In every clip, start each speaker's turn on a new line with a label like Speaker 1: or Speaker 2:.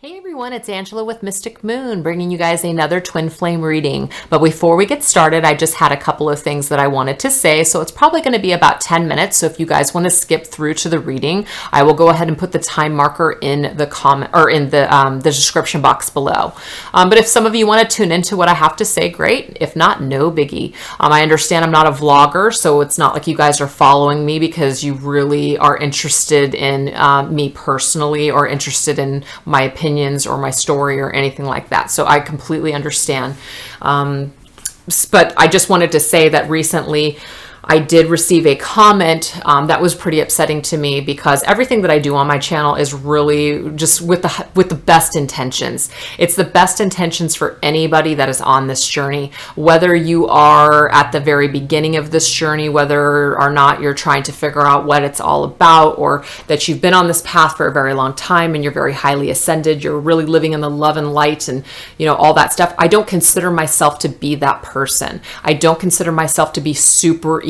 Speaker 1: Hey everyone, it's Angela with Mystic Moon, bringing you guys another twin flame reading. But before we get started, I just had a couple of things that I wanted to say. So it's probably going to be about 10 minutes. So if you guys want to skip through to the reading, I will go ahead and put the time marker in the comment or in the description box below. But if some of you want to tune into what I have to say, great. If not, no biggie. I understand I'm not a vlogger, so it's not like you guys are following me because you really are interested in me personally or interested in my opinions or my story or anything like that. So I completely understand. But I just wanted to say that recently I did receive a comment that was pretty upsetting to me because everything that I do on my channel is really just with the best intentions. It's the best intentions for anybody that is on this journey, whether you are at the very beginning of this journey, whether or not you're trying to figure out what it's all about, or that you've been on this path for a very long time and you're very highly ascended, you're really living in the love and light and all that stuff. I don't consider myself to be that person. I don't consider myself to be super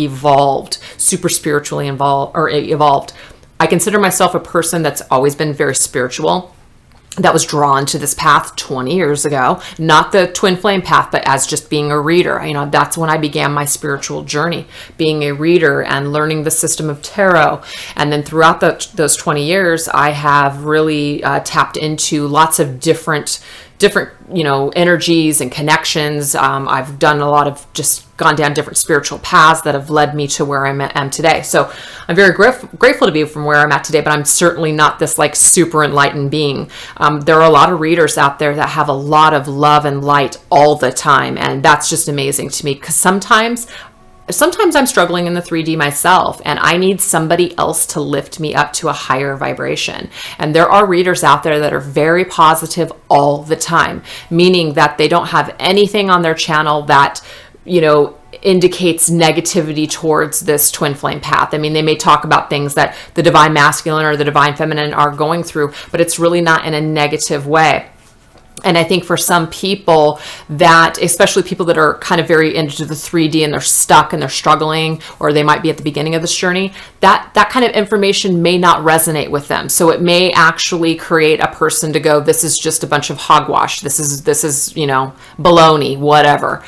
Speaker 1: spiritually evolved. I consider myself a person that's always been very spiritual, that was drawn to this path 20 years ago, not the twin flame path, but as just being a reader. That's when I began my spiritual journey, being a reader and learning the system of tarot. And then throughout those 20 years, I have really tapped into lots of different energies and connections. I've done a lot of gone down different spiritual paths that have led me to where I am today. So I'm very grateful to be from where I'm at today, but I'm certainly not this super enlightened being. There are a lot of readers out there that have a lot of love and light all the time. And that's just amazing to me because sometimes I'm struggling in the 3D myself and I need somebody else to lift me up to a higher vibration. And there are readers out there that are very positive all the time, meaning that they don't have anything on their channel that, indicates negativity towards this twin flame path. I mean, they may talk about things that the divine masculine or the divine feminine are going through, but it's really not in a negative way. And I think for some people that, especially people that are kind of very into the 3D and they're stuck and they're struggling, or they might be at the beginning of this journey, that kind of information may not resonate with them. So it may actually create a person to go, this is just a bunch of hogwash. This is, baloney, whatever.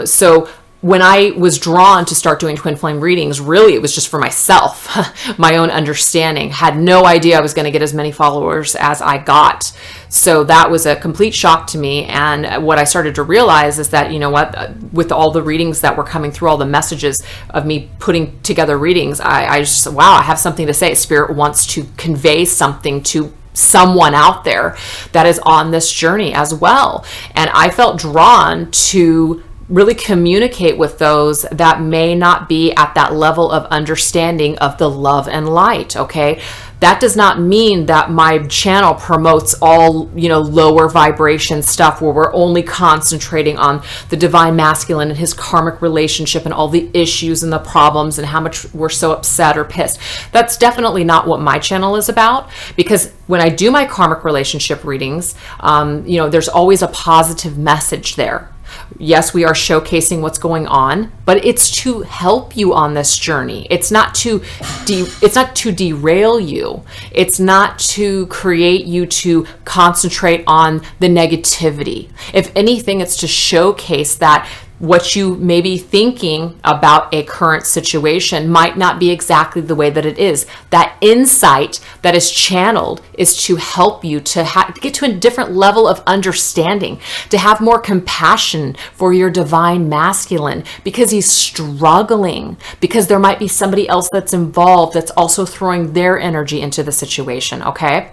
Speaker 1: So when I was drawn to start doing twin flame readings, really it was just for myself, my own understanding. Had no idea I was going to get as many followers as I got. So that was a complete shock to me. And what I started to realize is that, with all the readings that were coming through, all the messages of me putting together readings, I just, wow, I have something to say. Spirit wants to convey something to someone out there that is on this journey as well. And I felt drawn to really communicate with those that may not be at that level of understanding of the love and light. Okay. That does not mean that my channel promotes all, lower vibration stuff where we're only concentrating on the divine masculine and his karmic relationship and all the issues and the problems and how much we're so upset or pissed. That's definitely not what my channel is about, because when I do my karmic relationship readings, there's always a positive message there. Yes, we are showcasing what's going on, but it's to help you on this journey. It's not to derail you. It's not to create you to concentrate on the negativity. If anything, it's to showcase that what you may be thinking about a current situation might not be exactly the way that it is. That insight that is channeled is to help you to get to a different level of understanding, to have more compassion for your divine masculine because he's struggling, because there might be somebody else that's involved that's also throwing their energy into the situation, okay?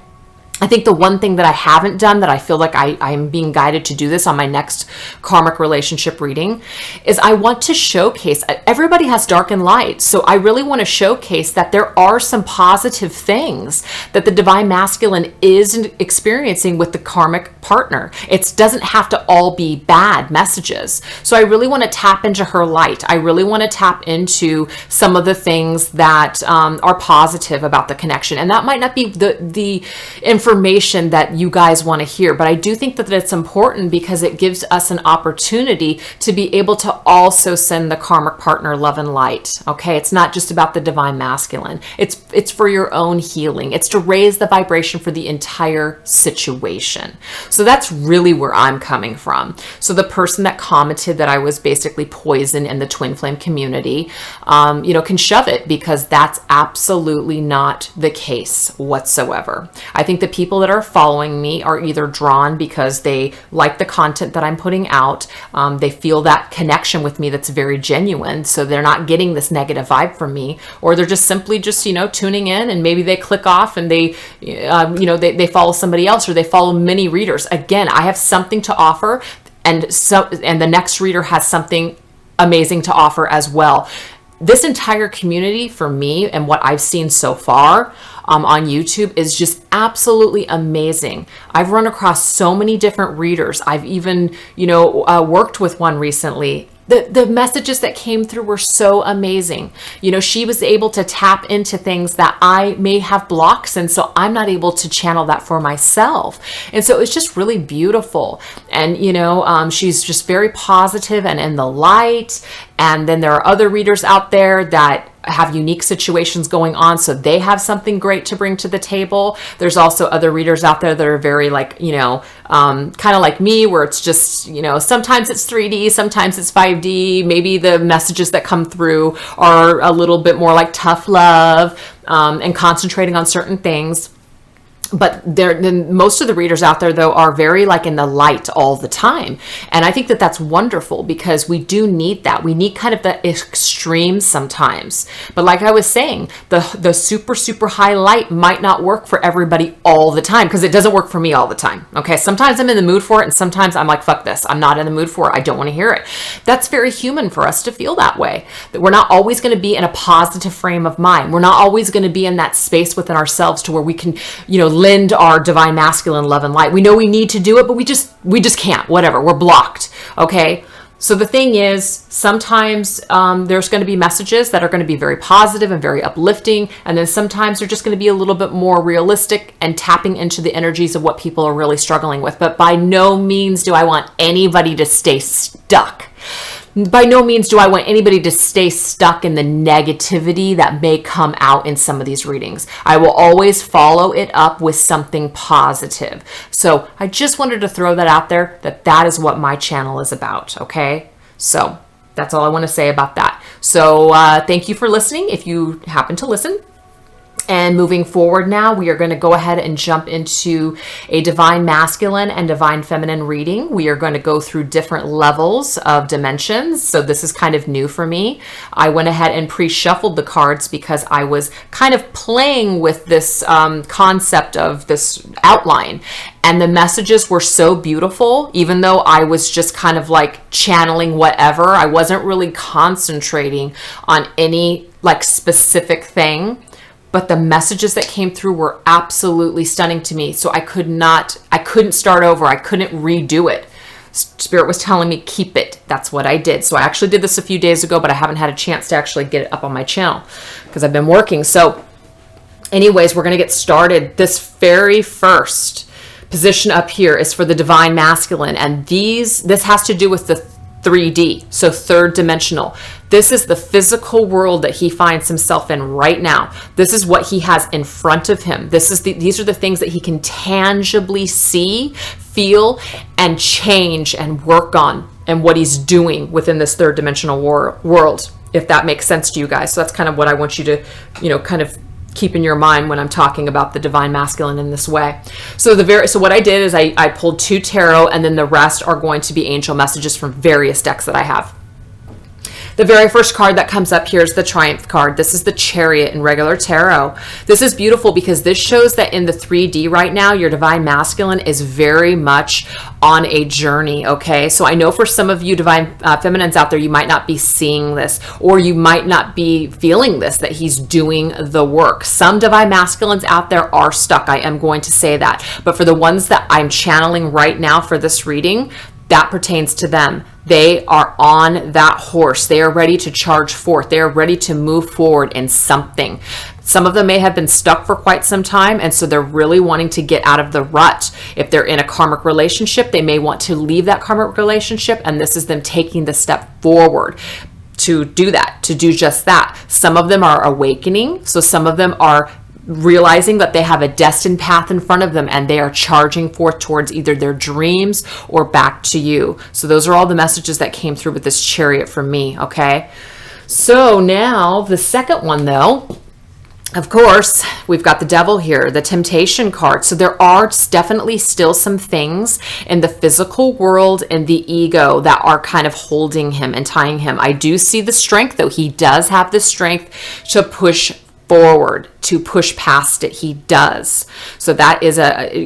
Speaker 1: I think the one thing that I haven't done that I feel like I'm being guided to do this on my next karmic relationship reading is I want to showcase, everybody has dark and light. So I really want to showcase that there are some positive things that the divine masculine is experiencing with the karmic partner. It doesn't have to all be bad messages. So I really want to tap into her light. I really want to tap into some of the things that are positive about the connection. And that might not be the information information that you guys want to hear. But I do think that it's important because it gives us an opportunity to be able to also send the karmic partner love and light. Okay, it's not just about the divine masculine. It's for your own healing. It's to raise the vibration for the entire situation. So that's really where I'm coming from. So the person that commented that I was basically poison in the twin flame community, can shove it, because that's absolutely not the case whatsoever. I think the people that are following me are either drawn because they like the content that I'm putting out. They feel that connection with me that's very genuine. So they're not getting this negative vibe from me, or they're just simply tuning in, and maybe they click off and they follow somebody else, or they follow many readers. Again, I have something to offer, and the next reader has something amazing to offer as well. This entire community for me and what I've seen so far on YouTube is just absolutely amazing. I've run across so many different readers. I've even, worked with one recently. The messages that came through were so amazing. She was able to tap into things that I may have blocks, and so I'm not able to channel that for myself. And so it's just really beautiful. And, she's just very positive and in the light. And then there are other readers out there that have unique situations going on, so they have something great to bring to the table. There's also other readers out there that are very kind of like me, where it's just, sometimes it's 3D, sometimes it's 5D. Maybe the messages that come through are a little bit more like tough love, and concentrating on certain things. But most of the readers out there, though, are very in the light all the time. And I think that that's wonderful, because we do need that. We need kind of the extreme sometimes. But like I was saying, the super, super high light might not work for everybody all the time, because it doesn't work for me all the time. Okay, sometimes I'm in the mood for it, and sometimes I'm like, fuck this. I'm not in the mood for it. I don't want to hear it. That's very human for us to feel that way. That we're not always going to be in a positive frame of mind. We're not always going to be in that space within ourselves to where we can, lend our divine masculine love and light. We know we need to do it, but we just can't. Whatever, we're blocked. Okay, so the thing is, sometimes there's going to be messages that are going to be very positive and very uplifting, and then sometimes they're just going to be a little bit more realistic and tapping into the energies of what people are really struggling with. But by no means do I want anybody to stay stuck. By no means do I want anybody to stay stuck in the negativity that may come out in some of these readings. I will always follow it up with something positive. So I just wanted to throw that out there, that is what my channel is about, okay? So that's all I want to say about that. So thank you for listening, if you happen to listen. And moving forward now, we are going to go ahead and jump into a divine masculine and divine feminine reading. We are going to go through different levels of dimensions. So this is kind of new for me. I went ahead and pre-shuffled the cards because I was kind of playing with this concept of this outline. And the messages were so beautiful, even though I was just kind of channeling whatever. I wasn't really concentrating on any specific thing. But the messages that came through were absolutely stunning to me. So I couldn't start over. I couldn't redo it. Spirit was telling me, keep it. That's what I did. So I actually did this a few days ago, but I haven't had a chance to actually get it up on my channel because I've been working. So anyways, we're going to get started. This very first position up here is for the divine masculine. And this has to do with the 3D, so third dimensional. This is the physical world that he finds himself in right now. This is what he has in front of him. These are the things that he can tangibly see, feel, and change and work on, and what he's doing within this third dimensional world, if that makes sense to you guys. So that's kind of what I want you to, kind of keep in your mind when I'm talking about the divine masculine in this way. So what I did is I pulled 2 tarot, and then the rest are going to be angel messages from various decks that I have. The very first card that comes up here is the Triumph card. This is the Chariot in regular tarot. This is beautiful because this shows that in the 3D right now, your divine masculine is very much on a journey, okay? So I know for some of you divine feminines out there, you might not be seeing this, or you might not be feeling this, that he's doing the work. Some divine masculines out there are stuck. I am going to say that. But for the ones that I'm channeling right now for this reading, that pertains to them. They are on that horse. They are ready to charge forth. They are ready to move forward in something. Some of them may have been stuck for quite some time, and so they're really wanting to get out of the rut. If they're in a karmic relationship, they may want to leave that karmic relationship, and this is them taking the step forward to do that, to do just that. Some of them are awakening, so some of them are realizing that they have a destined path in front of them and they are charging forth towards either their dreams or back to you. So those are all the messages that came through with this Chariot from me, okay? So now the second one though, of course, we've got the Devil here, the Temptation card. So there are definitely still some things in the physical world and the ego that are kind of holding him and tying him. I do see the strength though. He does have the strength to push forward, to push past it. He does. So that is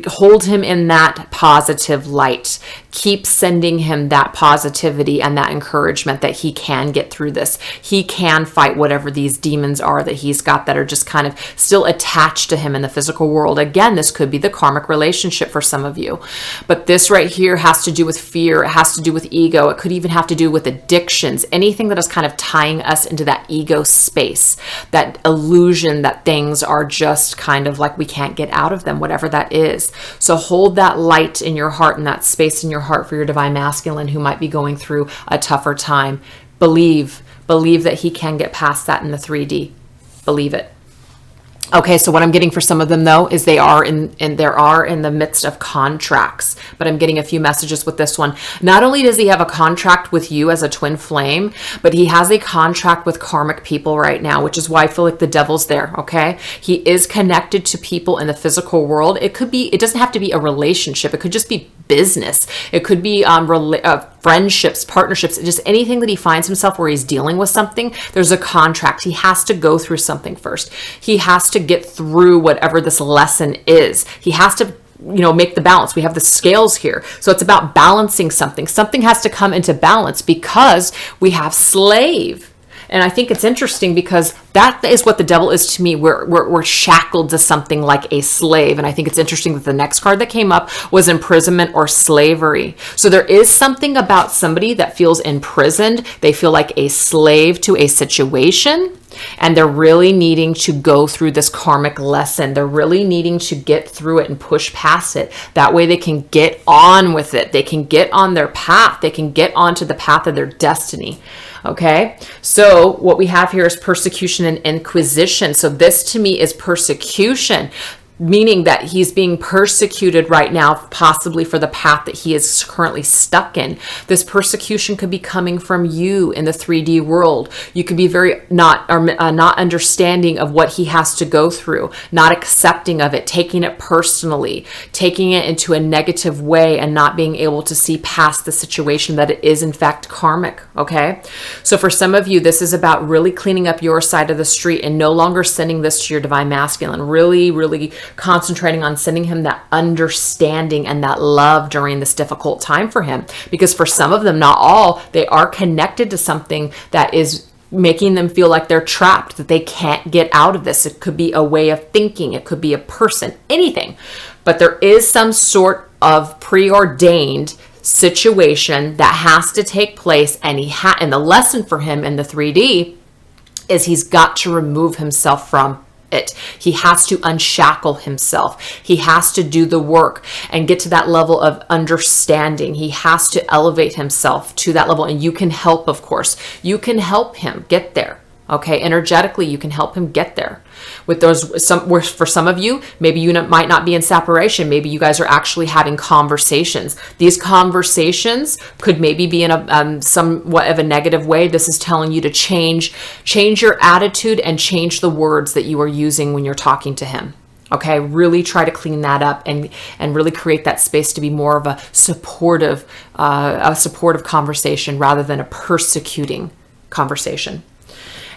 Speaker 1: hold him in that positive light. Keep sending him that positivity and that encouragement that he can get through this. He can fight whatever these demons are that he's got that are just kind of still attached to him in the physical world. Again, this could be the karmic relationship for some of you. But this right here has to do with fear. It has to do with ego. It could even have to do with addictions. Anything that is kind of tying us into that ego space, that illusion that things are just kind of like we can't get out of them, whatever that is. So hold that light in your heart and that space in your heart for your divine masculine who might be going through a tougher time. Believe that he can get past that in the 3D. Believe it. Okay, so what I'm getting for some of them though is they are in the midst of contracts, but I'm getting a few messages with this one. Not only does he have a contract with you as a twin flame, but he has a contract with karmic people right now, which is why I feel like the Devil's there, okay? He is connected to people in the physical world. It doesn't have to be a relationship. It could just be business. It could be friendships, partnerships, just anything that he finds himself where he's dealing with something. There's a contract. He has to go through something first. He has to get through whatever this lesson is. He has to make the balance. We have the scales here. So it's about balancing something. Something has to come into balance because we have slave. And I think it's interesting because that is what the Devil is to me. We're shackled to something like a slave. And I think it's interesting that the next card that came up was imprisonment or slavery. So there is something about somebody that feels imprisoned. They feel like a slave to a situation. And they're really needing to go through this karmic lesson. They're really needing to get through it and push past it. That way they can get on with it. They can get on their path. They can get onto the path of their destiny. Okay, so what we have here is persecution and inquisition. So this to me is persecution, meaning that he's being persecuted right now, possibly for the path that he is currently stuck in. This persecution could be coming from you in the 3D world. You could be very not understanding of what he has to go through, not accepting of it, taking it personally, taking it into a negative way and not being able to see past the situation that it is in fact karmic, okay? So for some of you, this is about really cleaning up your side of the street and no longer sending this to your divine masculine, really concentrating on sending him that understanding and that love during this difficult time for him. Because for some of them, not all, they are connected to something that is making them feel like they're trapped, that they can't get out of this. It could be a way of thinking. It could be a person, anything. But there is some sort of preordained situation that has to take place. And and the lesson for him in the 3D is he's got to remove himself from it. He has to unshackle himself. He has to do the work and get to that level of understanding. He has to elevate himself to that level. And you can help, of course. You can help him get there. Okay, energetically, you can help him get there. With those, for some of you, maybe you might not be in separation. Maybe you guys are actually having conversations. These conversations could maybe be in a somewhat of a negative way. This is telling you to change your attitude and change the words that you are using when you're talking to him. Okay, really try to clean that up and really create that space to be more of a supportive conversation rather than a persecuting conversation.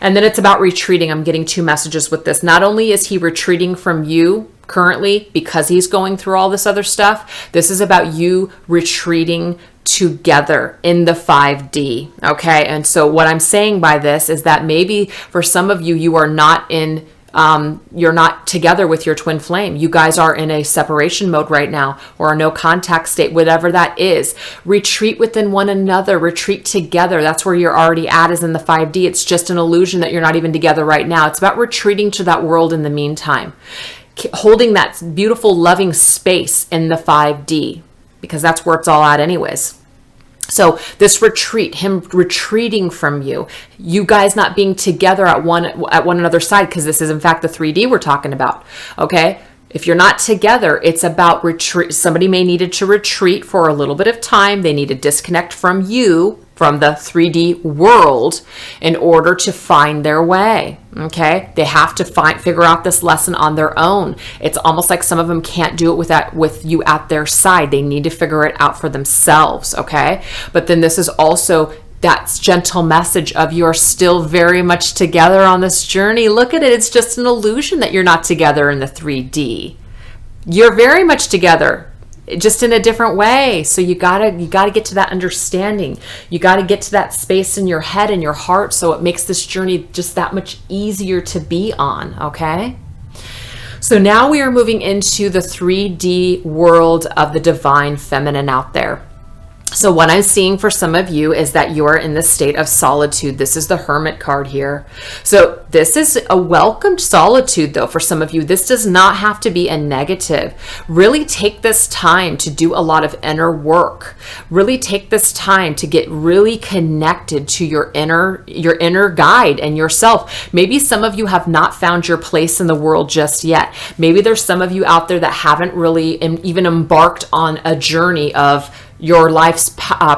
Speaker 1: And then it's about retreating. I'm getting two messages with this. Not only is he retreating from you currently because he's going through all this other stuff, this is about you retreating together in the 5D. Okay, and so what I'm saying by this is that maybe for some of you, you are not in you're not together with your twin flame. You guys are in a separation mode right now, or a no contact state, whatever that is. Retreat within one another, retreat together. That's where you're already at, is in the 5D. It's just an illusion that you're not even together right now. It's about retreating to that world in the meantime, holding that beautiful, loving space in the 5D, because that's where it's all at anyways. So this retreat, him retreating from you, you guys not being together at one another's side, because this is in fact the 3D we're talking about. Okay. If you're not together, it's about retreat. Somebody may needed to retreat for a little bit of time. They need to disconnect from you, from the 3D world, in order to find their way. Okay. They have to figure out this lesson on their own. It's almost like some of them can't do it with you at their side. They need to figure it out for themselves. Okay. But then this is also that gentle message of you're still very much together on this journey. Look at it. It's just an illusion that you're not together in the 3D. You're very much together, just in a different way. So you gotta get to that understanding. You gotta get to that space in your head and your heart, so it makes this journey just that much easier to be on. Okay. So now we are moving into the 3D world of the divine feminine out there. So what I'm seeing for some of you is that you're in this state of solitude. This is the Hermit card here. So this is a welcomed solitude, though, for some of you. This does not have to be a negative. Really take this time to do a lot of inner work. Really take this time to get really connected to your inner guide and yourself. Maybe some of you have not found your place in the world just yet. Maybe there's some of you out there that haven't really even embarked on a journey of your life's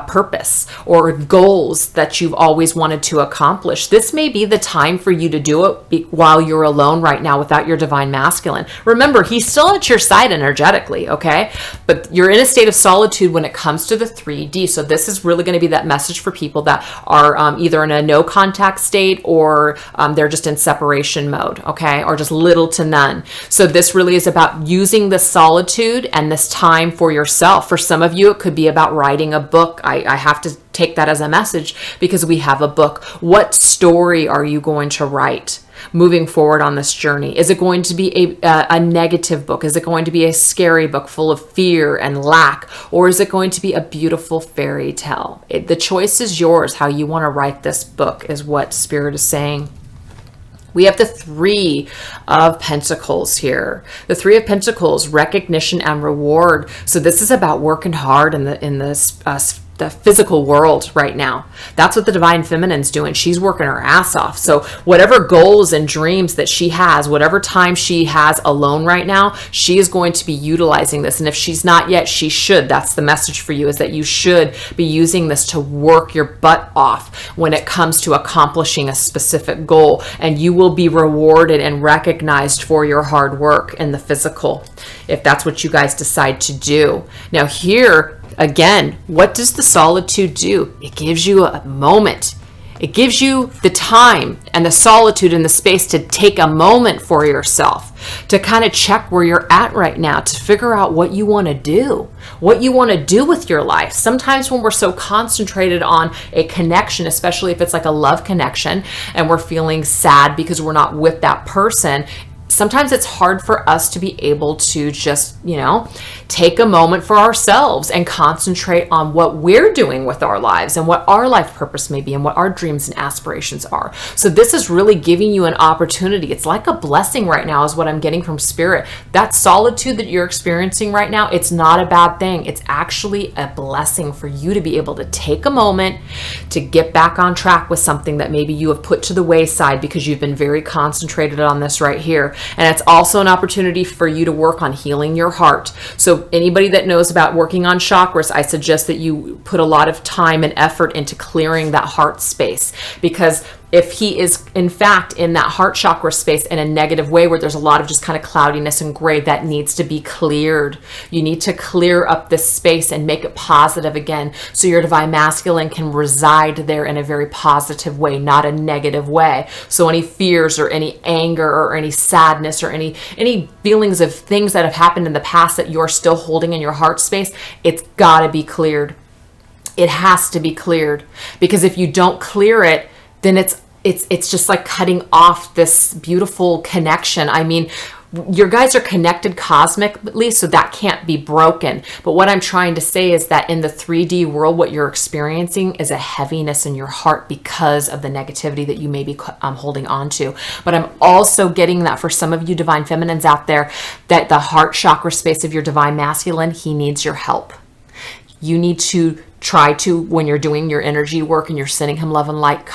Speaker 1: purpose or goals that you've always wanted to accomplish. This may be the time for you to do it while you're alone right now without your divine masculine. Remember, he's still at your side energetically, okay? But you're in a state of solitude when it comes to the 3D. So this is really going to be that message for people that are either in a no contact state, or they're just in separation mode, okay? Or just little to none. So this really is about using the solitude and this time for yourself. For some of you, it could be about writing a book. I have to take that as a message because we have a book. What story are you going to write moving forward on this journey? Is it going to be a negative book? Is it going to be a scary book full of fear and lack? Or is it going to be a beautiful fairy tale? The choice is yours. How you want to write this book is what Spirit is saying. We have the 3 of Pentacles here. The 3 of Pentacles, recognition and reward. So this is about working hard in the physical world right now. That's what the divine feminine's doing. She's working her ass off. So whatever goals and dreams that she has, whatever time she has alone right now, she is going to be utilizing this. And if she's not yet, she should. That's the message for you, is that you should be using this to work your butt off when it comes to accomplishing a specific goal. And you will be rewarded and recognized for your hard work in the physical, if that's what you guys decide to do. Now here, again, what does the solitude do? It gives you a moment. It gives you the time and the solitude and the space to take a moment for yourself, to kind of check where you're at right now, to figure out what you want to do, what you want to do with your life. Sometimes when we're so concentrated on a connection, especially if it's like a love connection, and we're feeling sad because we're not with that person, sometimes it's hard for us to be able to just, take a moment for ourselves and concentrate on what we're doing with our lives and what our life purpose may be and what our dreams and aspirations are. So this is really giving you an opportunity. It's like a blessing right now is what I'm getting from Spirit. That solitude that you're experiencing right now, it's not a bad thing. It's actually a blessing for you to be able to take a moment to get back on track with something that maybe you have put to the wayside because you've been very concentrated on this right here. And it's also an opportunity for you to work on healing your heart. So anybody that knows about working on chakras, I suggest that you put a lot of time and effort into clearing that heart space, because if he is in fact in that heart chakra space in a negative way where there's a lot of just kind of cloudiness and gray, that needs to be cleared. You need to clear up this space and make it positive again, so your divine masculine can reside there in a very positive way, not a negative way. So any fears or any anger or any sadness or any feelings of things that have happened in the past that you're still holding in your heart space, it's got to be cleared. It has to be cleared, because if you don't clear it, then it's it's just like cutting off this beautiful connection. I mean, your guys are connected cosmically, so that can't be broken. But what I'm trying to say is that in the 3D world, what you're experiencing is a heaviness in your heart because of the negativity that you may be holding on to. But I'm also getting that for some of you divine feminines out there, that the heart chakra space of your divine masculine, he needs your help. You need to try to, when you're doing your energy work and you're sending him love and light,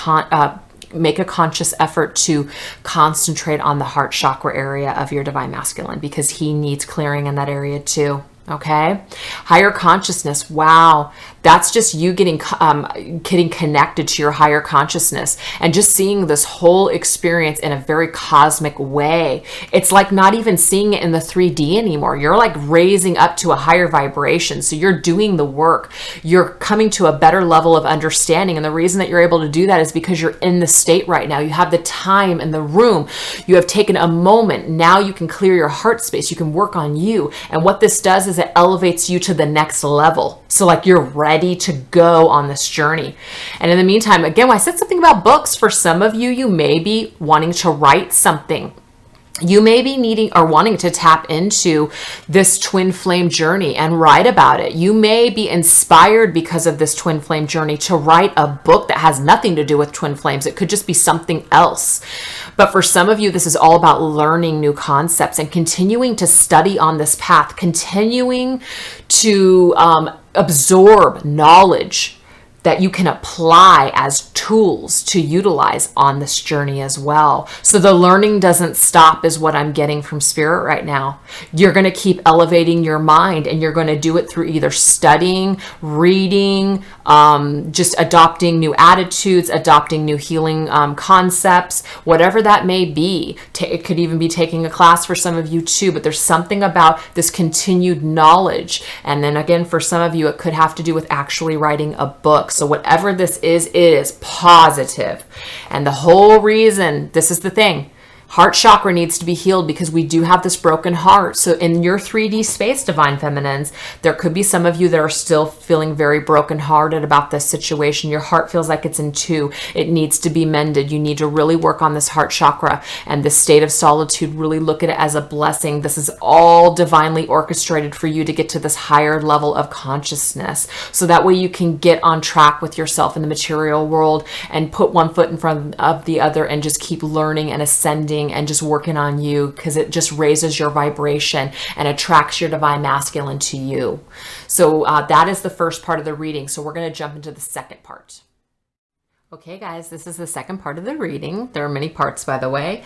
Speaker 1: make a conscious effort to concentrate on the heart chakra area of your divine masculine, because he needs clearing in that area too. Okay. Higher consciousness. Wow. That's just you getting connected to your higher consciousness and just seeing this whole experience in a very cosmic way. It's like not even seeing it in the 3D anymore. You're like raising up to a higher vibration. So you're doing the work. You're coming to a better level of understanding. And the reason that you're able to do that is because you're in the state right now. You have the time and the room. You have taken a moment. Now you can clear your heart space. You can work on you. And what this does is it elevates you to the next level. So like you're ready to go on this journey. And in the meantime, again, when I said something about books, for some of you, you may be wanting to write something. You may be needing or wanting to tap into this twin flame journey and write about it. You may be inspired because of this twin flame journey to write a book that has nothing to do with twin flames. It could just be something else. But for some of you, this is all about learning new concepts and continuing to study on this path, continuing to absorb knowledge that you can apply as tools to utilize on this journey as well. So the learning doesn't stop is what I'm getting from Spirit right now. You're going to keep elevating your mind, and you're going to do it through either studying, reading, just adopting new attitudes, adopting new healing concepts, whatever that may be. It could even be taking a class for some of you too, but there's something about this continued knowledge. And then again, for some of you, it could have to do with actually writing a book. So whatever this is, it is positive. And the whole reason, this is the thing, heart chakra needs to be healed because we do have this broken heart. So in your 3D space, divine feminines, there could be some of you that are still feeling very brokenhearted about this situation. Your heart feels like it's in two. It needs to be mended. You need to really work on this heart chakra and this state of solitude. Really look at it as a blessing. This is all divinely orchestrated for you to get to this higher level of consciousness. So that way you can get on track with yourself in the material world and put one foot in front of the other and just keep learning and ascending and just working on you, because it just raises your vibration and attracts your divine masculine to you. So that is the first part of the reading. So we're going to jump into the second part. Okay, guys, this is the second part of the reading. There are many parts, by the way.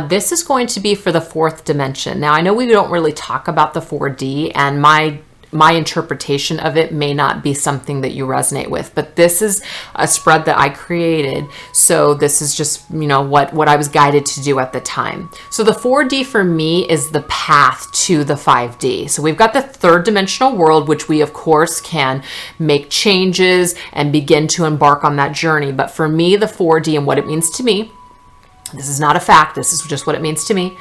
Speaker 1: This is going to be for the fourth dimension. Now, I know we don't really talk about the 4D, and my interpretation of it may not be something that you resonate with, but this is a spread that I created. So this is just, you know, what I was guided to do at the time. So the 4D for me is the path to the 5D. So we've got the third dimensional world, which we of course can make changes and begin to embark on that journey. But for me, the 4D and what it means to me, this is not a fact, this is just what it means to me,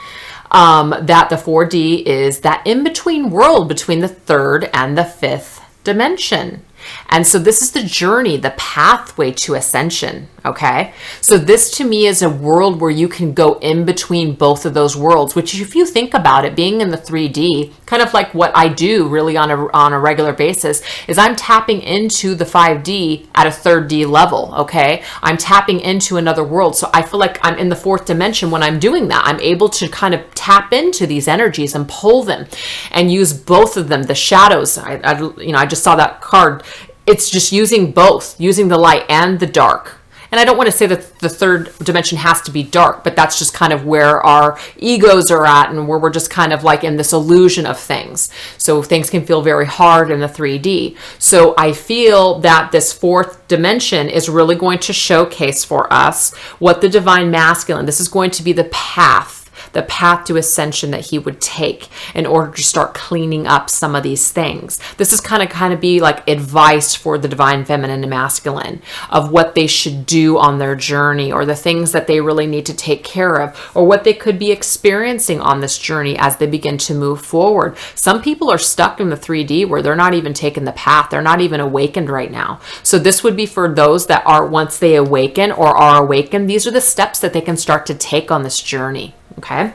Speaker 1: that the 4D is that in-between world between the third and the fifth dimension. And so this is the journey, the pathway to ascension, okay? So this to me is a world where you can go in between both of those worlds, which if you think about it, being in the 3D, kind of like what I do really on a regular basis, is I'm tapping into the 5D at a 3D level, okay? I'm tapping into another world. So I feel like I'm in the fourth dimension when I'm doing that. I'm able to kind of tap into these energies and pull them and use both of them, the shadows. I just saw that card. It's just using both, using the light and the dark. And I don't want to say that the third dimension has to be dark, but that's just kind of where our egos are at and where we're just kind of like in this illusion of things. So things can feel very hard in the 3D. So I feel that this fourth dimension is really going to showcase for us what the divine masculine, this is going to be the path the path to ascension that he would take in order to start cleaning up some of these things. This is kind of be like advice for the divine feminine and masculine of what they should do on their journey, or the things that they really need to take care of, or what they could be experiencing on this journey as they begin to move forward. Some people are stuck in the 3D where they're not even taking the path. They're not even awakened right now. So this would be for those that are, once they awaken or are awakened, these are the steps that they can start to take on this journey. Okay.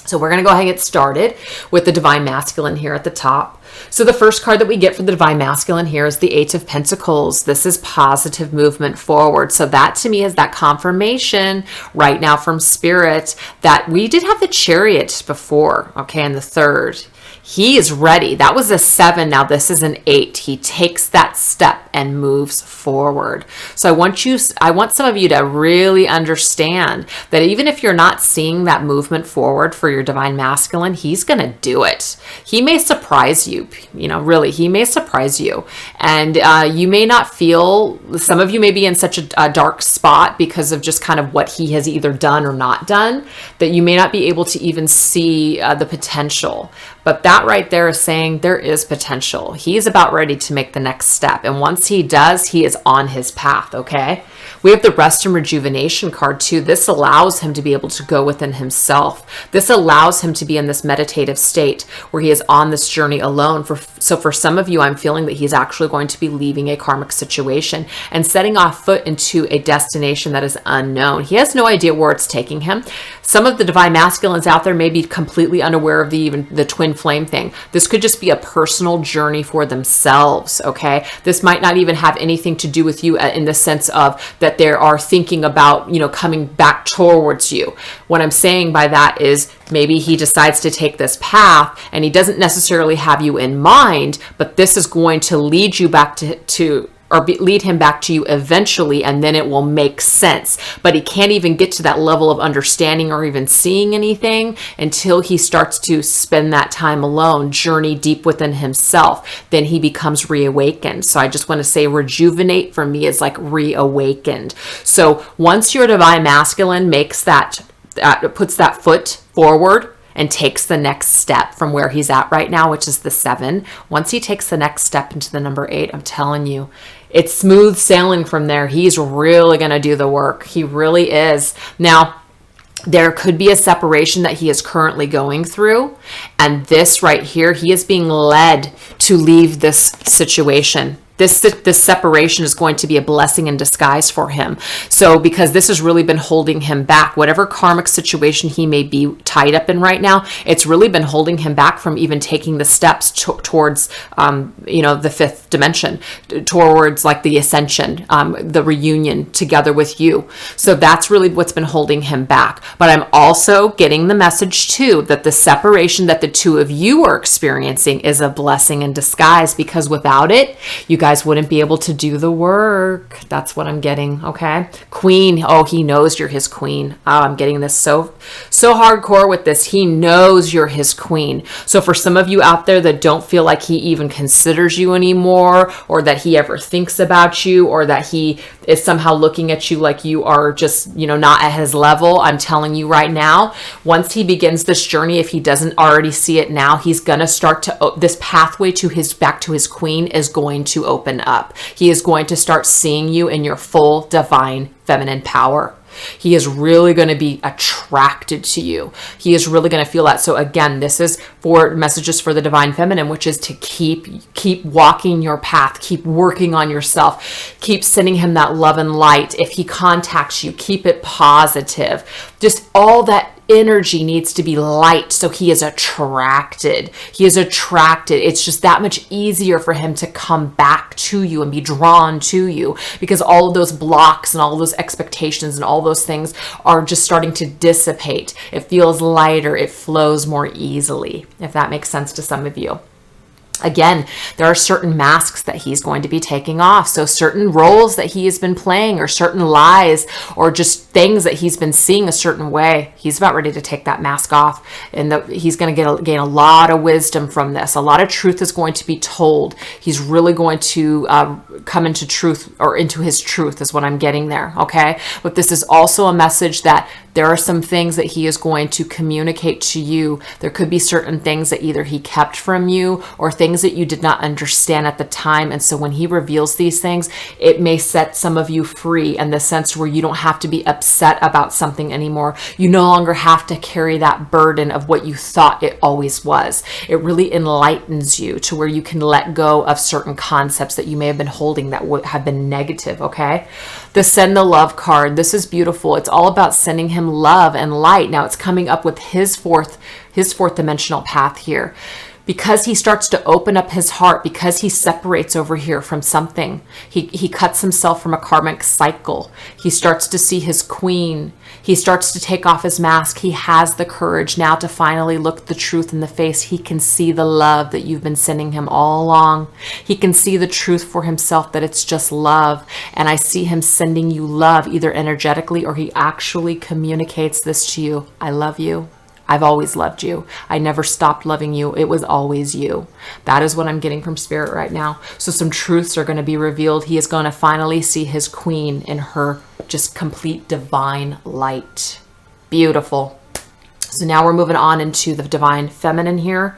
Speaker 1: So we're going to go ahead and get started with the divine masculine here at the top. So the first card that we get for the divine masculine here is the Eight of Pentacles. This is positive movement forward. So that to me is that confirmation right now from Spirit that we did have the Chariot before, okay, and the third. He is ready. That was a 7. Now this is an 8. He takes that step and moves forward. So I want some of you to really understand that even if you're not seeing that movement forward for your divine masculine, he's going to do it. He may surprise you, really, he may surprise you. And you may not feel, some of you may be in such a dark spot because of just kind of what he has either done or not done, that you may not be able to even see the potential. But that right there is saying there is potential. He's about ready to make the next step. And once he does, he is on his path, okay? We have the Rest and Rejuvenation card too. This allows him to be able to go within himself. This allows him to be in this meditative state where he is on this journey alone. So for some of you, I'm feeling that he's actually going to be leaving a karmic situation and setting off foot into a destination that is unknown. He has no idea where it's taking him. Some of the divine masculines out there may be completely unaware of even the twin flame thing. This could just be a personal journey for themselves, okay? This might not even have anything to do with you in the sense of that they are thinking about, coming back towards you. What I'm saying by that is maybe he decides to take this path and he doesn't necessarily have you in mind, but this is going to lead you back lead him back to you eventually, and then it will make sense. But he can't even get to that level of understanding or even seeing anything until he starts to spend that time alone, journey deep within himself. Then he becomes reawakened. So I just want to say rejuvenate for me is like reawakened. So once your divine masculine makes puts that foot forward and takes the next step from where he's at right now, which is the 7. Once he takes the next step into the number 8, I'm telling you, it's smooth sailing from there. He's really going to do the work. He really is. Now, there could be a separation that he is currently going through. And this right here, he is being led to leave this situation. This separation is going to be a blessing in disguise for him. So because this has really been holding him back, whatever karmic situation he may be tied up in right now, it's really been holding him back from even taking the steps towards, the 5th dimension, towards like the ascension, the reunion together with you. So that's really what's been holding him back. But I'm also getting the message too, that the separation that the two of you are experiencing is a blessing in disguise, because without it, you guys wouldn't be able to do the work. That's what I'm getting. Okay. Queen. Oh, he knows you're his queen. Oh, I'm getting this so hardcore with this. He knows you're his queen. So for some of you out there that don't feel like he even considers you anymore, or that he ever thinks about you, or that he is somehow looking at you like you are just, not at his level, I'm telling you right now, once he begins this journey, if he doesn't already see it now, he's going to start to, this pathway to back to his queen is going to open up. He is going to start seeing you in your full divine feminine power. He is really going to be attracted to you. He is really going to feel that. So again, this is for messages for the divine feminine, which is to keep walking your path, keep working on yourself, keep sending him that love and light. If he contacts you, keep it positive. Just all that energy needs to be light, so he is attracted. He is attracted. It's just that much easier for him to come back to you and be drawn to you, because all of those blocks and all of those expectations and all those things are just starting to dissipate. It feels lighter. It flows more easily, if that makes sense to some of you. Again, there are certain masks that he's going to be taking off. So certain roles that he has been playing, or certain lies, or just things that he's been seeing a certain way, he's about ready to take that mask off. And he's going to gain a lot of wisdom from this. A lot of truth is going to be told. He's really going to come into truth, or into his truth is what I'm getting there, okay? But this is also a message that there are some things that he is going to communicate to you. There could be certain things that either he kept from you or things that you did not understand at the time. And so when he reveals these things, it may set some of you free in the sense where you don't have to be upset about something anymore. You no longer have to carry that burden of what you thought it always was. It really enlightens you to where you can let go of certain concepts that you may have been holding that would have been negative, okay? The send the love card. This is beautiful. It's all about sending him love and light. Now it's coming up with his fourth dimensional path here. Because he starts to open up his heart, because he separates over here from something, he cuts himself from a karmic cycle. He starts to see his queen. He starts to take off his mask. He has the courage now to finally look the truth in the face. He can see the love that you've been sending him all along. He can see the truth for himself, that it's just love. And I see him sending you love, either energetically or he actually communicates this to you. I love you. I've always loved you. I never stopped loving you. It was always you. That is what I'm getting from Spirit right now. So some truths are going to be revealed. He is going to finally see his queen in her just complete divine light. Beautiful. So now we're moving on into the divine feminine here.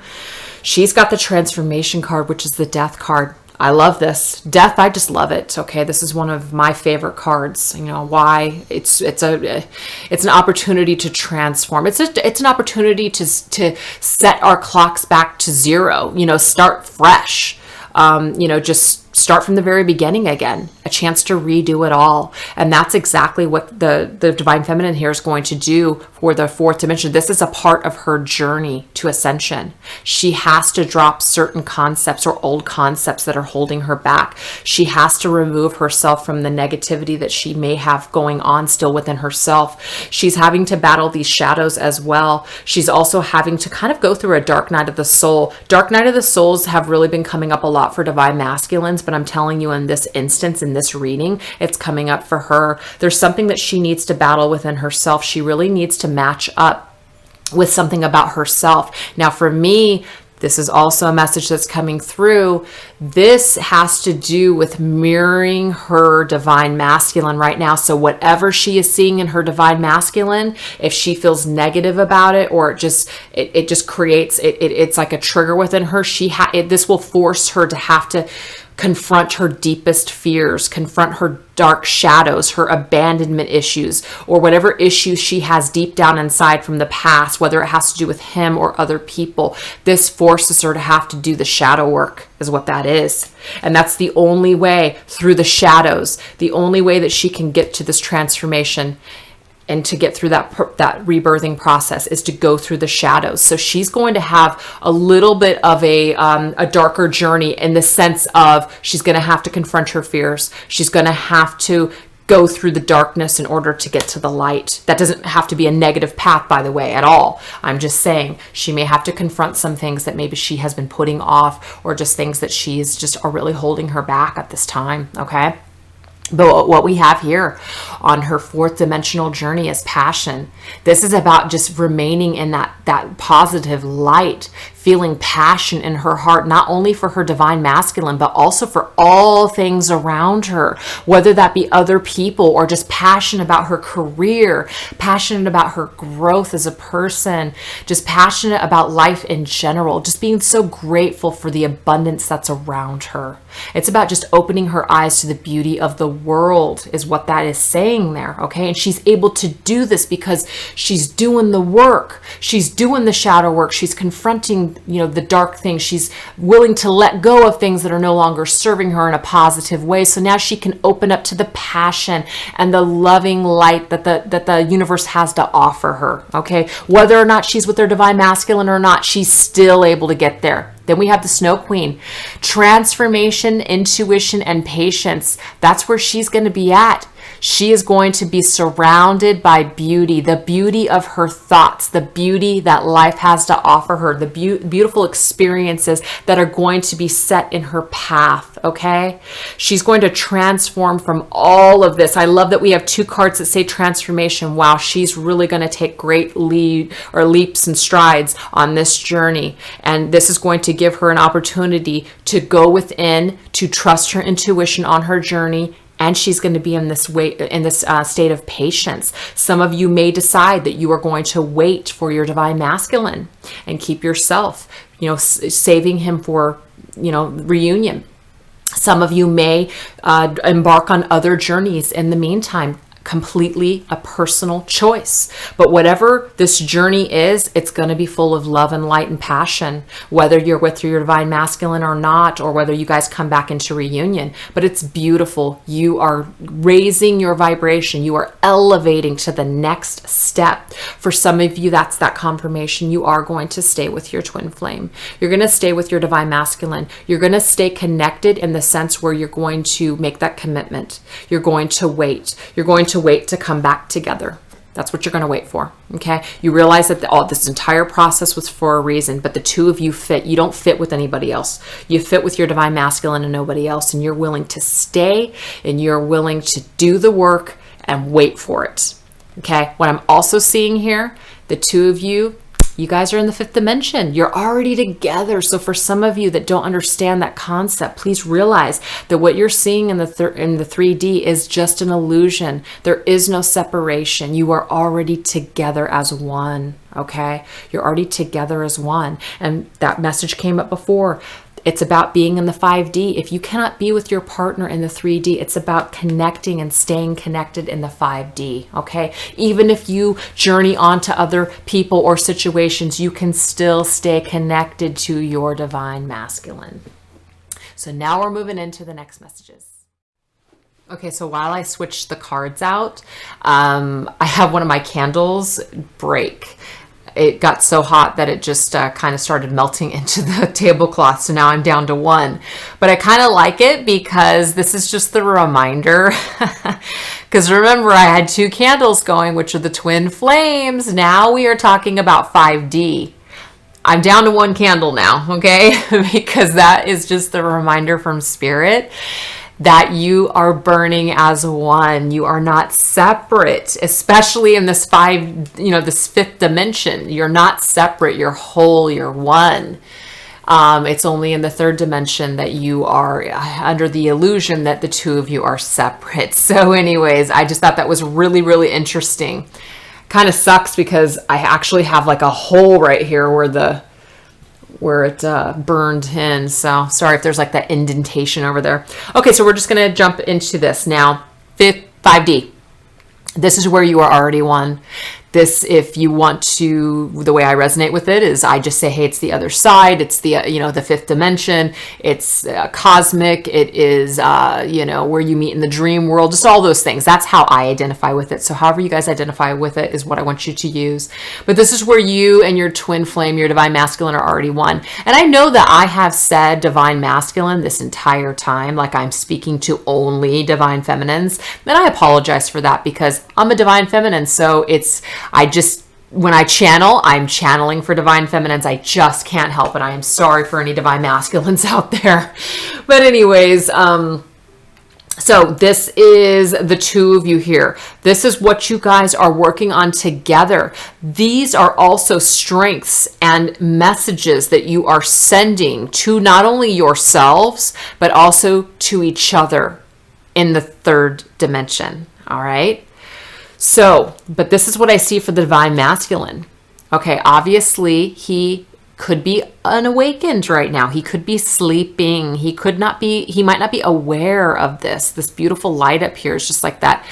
Speaker 1: She's got the transformation card, which is the death card. I love this. Death, I just love it. Okay, this is one of my favorite cards. You know why? It's an opportunity to transform. It's an opportunity to set our clocks back to zero. You know, start fresh. You know, just start from the very beginning again, a chance to redo it all. And that's exactly what the divine feminine here is going to do for the fourth dimension. This is a part of her journey to ascension. She has to drop certain concepts or old concepts that are holding her back. She has to remove herself from the negativity that she may have going on still within herself. She's having to battle these shadows as well. She's also having to kind of go through a dark night of the soul. Dark night of the souls have really been coming up a lot for divine masculines, but I'm telling you, in this instance, in this reading, it's coming up for her. There's something that she needs to battle within herself. She really needs to match up with something about herself. Now, for me, this is also a message that's coming through. This has to do with mirroring her divine masculine right now. So whatever she is seeing in her divine masculine, if she feels negative about it, or it just creates, it's like a trigger within her, this will force her to have to confront her deepest fears, confront her dark shadows, her abandonment issues, or whatever issues she has deep down inside from the past, whether it has to do with him or other people. This forces her to have to do the shadow work, is what that is. And that's the only way, through the shadows, the only way that she can get to this transformation and to get through that rebirthing process is to go through the shadows. So she's going to have a little bit of a darker journey, in the sense of she's going to have to confront her fears. She's going to have to go through the darkness in order to get to the light. That doesn't have to be a negative path, by the way, at all. I'm just saying she may have to confront some things that maybe she has been putting off, or just things that she's just are really holding her back at this time, okay? But what we have here on her fourth dimensional journey is passion. This is about just remaining in that positive light, feeling passion in her heart, not only for her divine masculine, but also for all things around her, whether that be other people, or just passion about her career, passionate about her growth as a person, just passionate about life in general, just being so grateful for the abundance that's around her. It's about just opening her eyes to the beauty of the world, is what that is saying there, okay? And she's able to do this because she's doing the work. She's doing the shadow work. She's confronting, the dark things. She's willing to let go of things that are no longer serving her in a positive way. So now she can open up to the passion and the loving light that the universe has to offer her, okay? Whether or not she's with her divine masculine or not, she's still able to get there. Then we have the Snow Queen. Transformation, intuition, and patience. That's where she's going to be at. She is going to be surrounded by beauty, the beauty of her thoughts, the beauty that life has to offer her, the beautiful experiences that are going to be set in her path, okay? She's going to transform from all of this. I love that we have 2 cards that say transformation. Wow, she's really going to take great leaps and strides on this journey. And this is going to give her an opportunity to go within, to trust her intuition on her journey. And she's going to be in this state of patience. Some of you may decide that you are going to wait for your divine masculine and keep yourself, saving him for, reunion. Some of you may embark on other journeys in the meantime. Completely a personal choice. But whatever this journey is, it's going to be full of love and light and passion, whether you're with your divine masculine or not, or whether you guys come back into reunion. But it's beautiful. You are raising your vibration. You are elevating to the next step. For some of you, that's that confirmation. You are going to stay with your twin flame. You're going to stay with your divine masculine. You're going to stay connected in the sense where you're going to make that commitment. You're going to wait. You're going to wait to come back together. That's what you're going to wait for. Okay. You realize that this entire process was for a reason, but the 2 of you fit. You don't fit with anybody else. You fit with your divine masculine and nobody else. And you're willing to stay and you're willing to do the work and wait for it. Okay. What I'm also seeing here, the 2 of you, you guys are in the 5th dimension. You're already together. So for some of you that don't understand that concept, please realize that what you're seeing in the 3D is just an illusion. There is no separation. You are already together as one. Okay? You're already together as one. And that message came up before. It's about being in the 5D. If you cannot be with your partner in the 3D, it's about connecting and staying connected in the 5D, okay? Even if you journey on to other people or situations, you can still stay connected to your divine masculine. So now we're moving into the next messages. Okay, so while I switch the cards out, I have one of my candles break. It got so hot that it just kind of started melting into the tablecloth. So now I'm down to 1. But I kind of like it because this is just the reminder. Because remember, I had 2 candles going, which are the twin flames. Now we are talking about 5D. I'm down to 1 candle now, okay? Because that is just the reminder from Spirit that you are burning as one. You are not separate, especially in this 5th dimension. You're not separate. You're whole. You're one. It's only in the 3rd dimension that you are under the illusion that the 2 of you are separate. So anyways, I just thought that was really, really interesting. Kind of sucks because I actually have like a hole right here where it burned in. So sorry if there's like that indentation over there. Okay, so we're just going to jump into this now. 5D. This is where you are already one. This, if you want to, the way I resonate with it is I just say, hey, it's the other side. It's the, the 5th dimension. It's cosmic. It is, where you meet in the dream world, just all those things. That's how I identify with it. So however you guys identify with it is what I want you to use. But this is where you and your twin flame, your divine masculine are already one. And I know that I have said divine masculine this entire time, like I'm speaking to only divine feminines. And I apologize for that because I'm a divine feminine. So when I channel, I'm channeling for divine feminines. I just can't help it. I am sorry for any divine masculines out there. But anyways, so this is the 2 of you here. This is what you guys are working on together. These are also strengths and messages that you are sending to not only yourselves, but also to each other in the 3rd dimension. All right. So, but this is what I see for the divine masculine. Okay, obviously he could be unawakened right now. He could be sleeping. He might not be aware of this. This beautiful light up here is just like that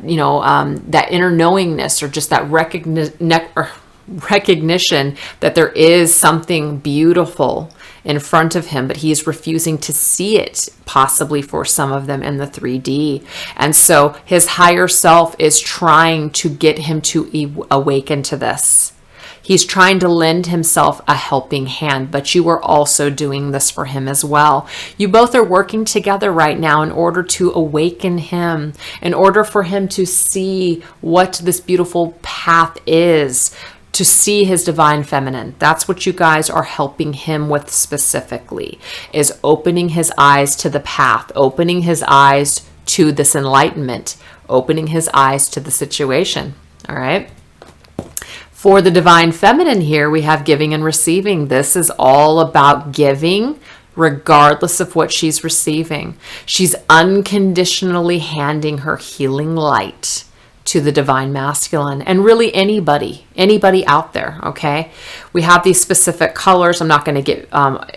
Speaker 1: inner knowingness, or just that recognition that there is something beautiful in front of him, but he's refusing to see it, possibly for some of them in the 3D. And so his higher self is trying to get him to awaken to this. He's trying to lend himself a helping hand, but you are also doing this for him as well. You both are working together right now in order to awaken him, in order for him to see what this beautiful path is, to see his divine feminine. That's what you guys are helping him with specifically, is opening his eyes to the path, opening his eyes to this enlightenment, opening his eyes to the situation. All right. For the divine feminine here, we have giving and receiving. This is all about giving regardless of what she's receiving. She's unconditionally handing her healing light to the divine masculine, and really anybody out there, okay? We have these specific colors. I'm not going to get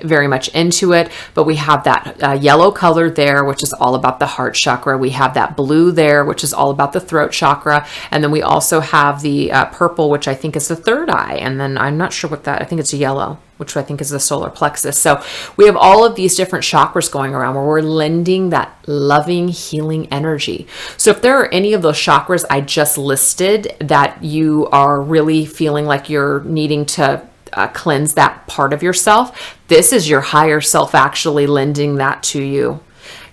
Speaker 1: very much into it, but we have that yellow color there, which is all about the heart chakra. We have that blue there, which is all about the throat chakra. And then we also have the purple, which I think is the third eye. And then I'm not sure what that, I think it's yellow, which I think is the solar plexus. So we have all of these different chakras going around where we're lending that loving, healing energy. So if there are any of those chakras I just listed that you are really feeling like you're needing to cleanse that part of yourself, this is your higher self actually lending that to you.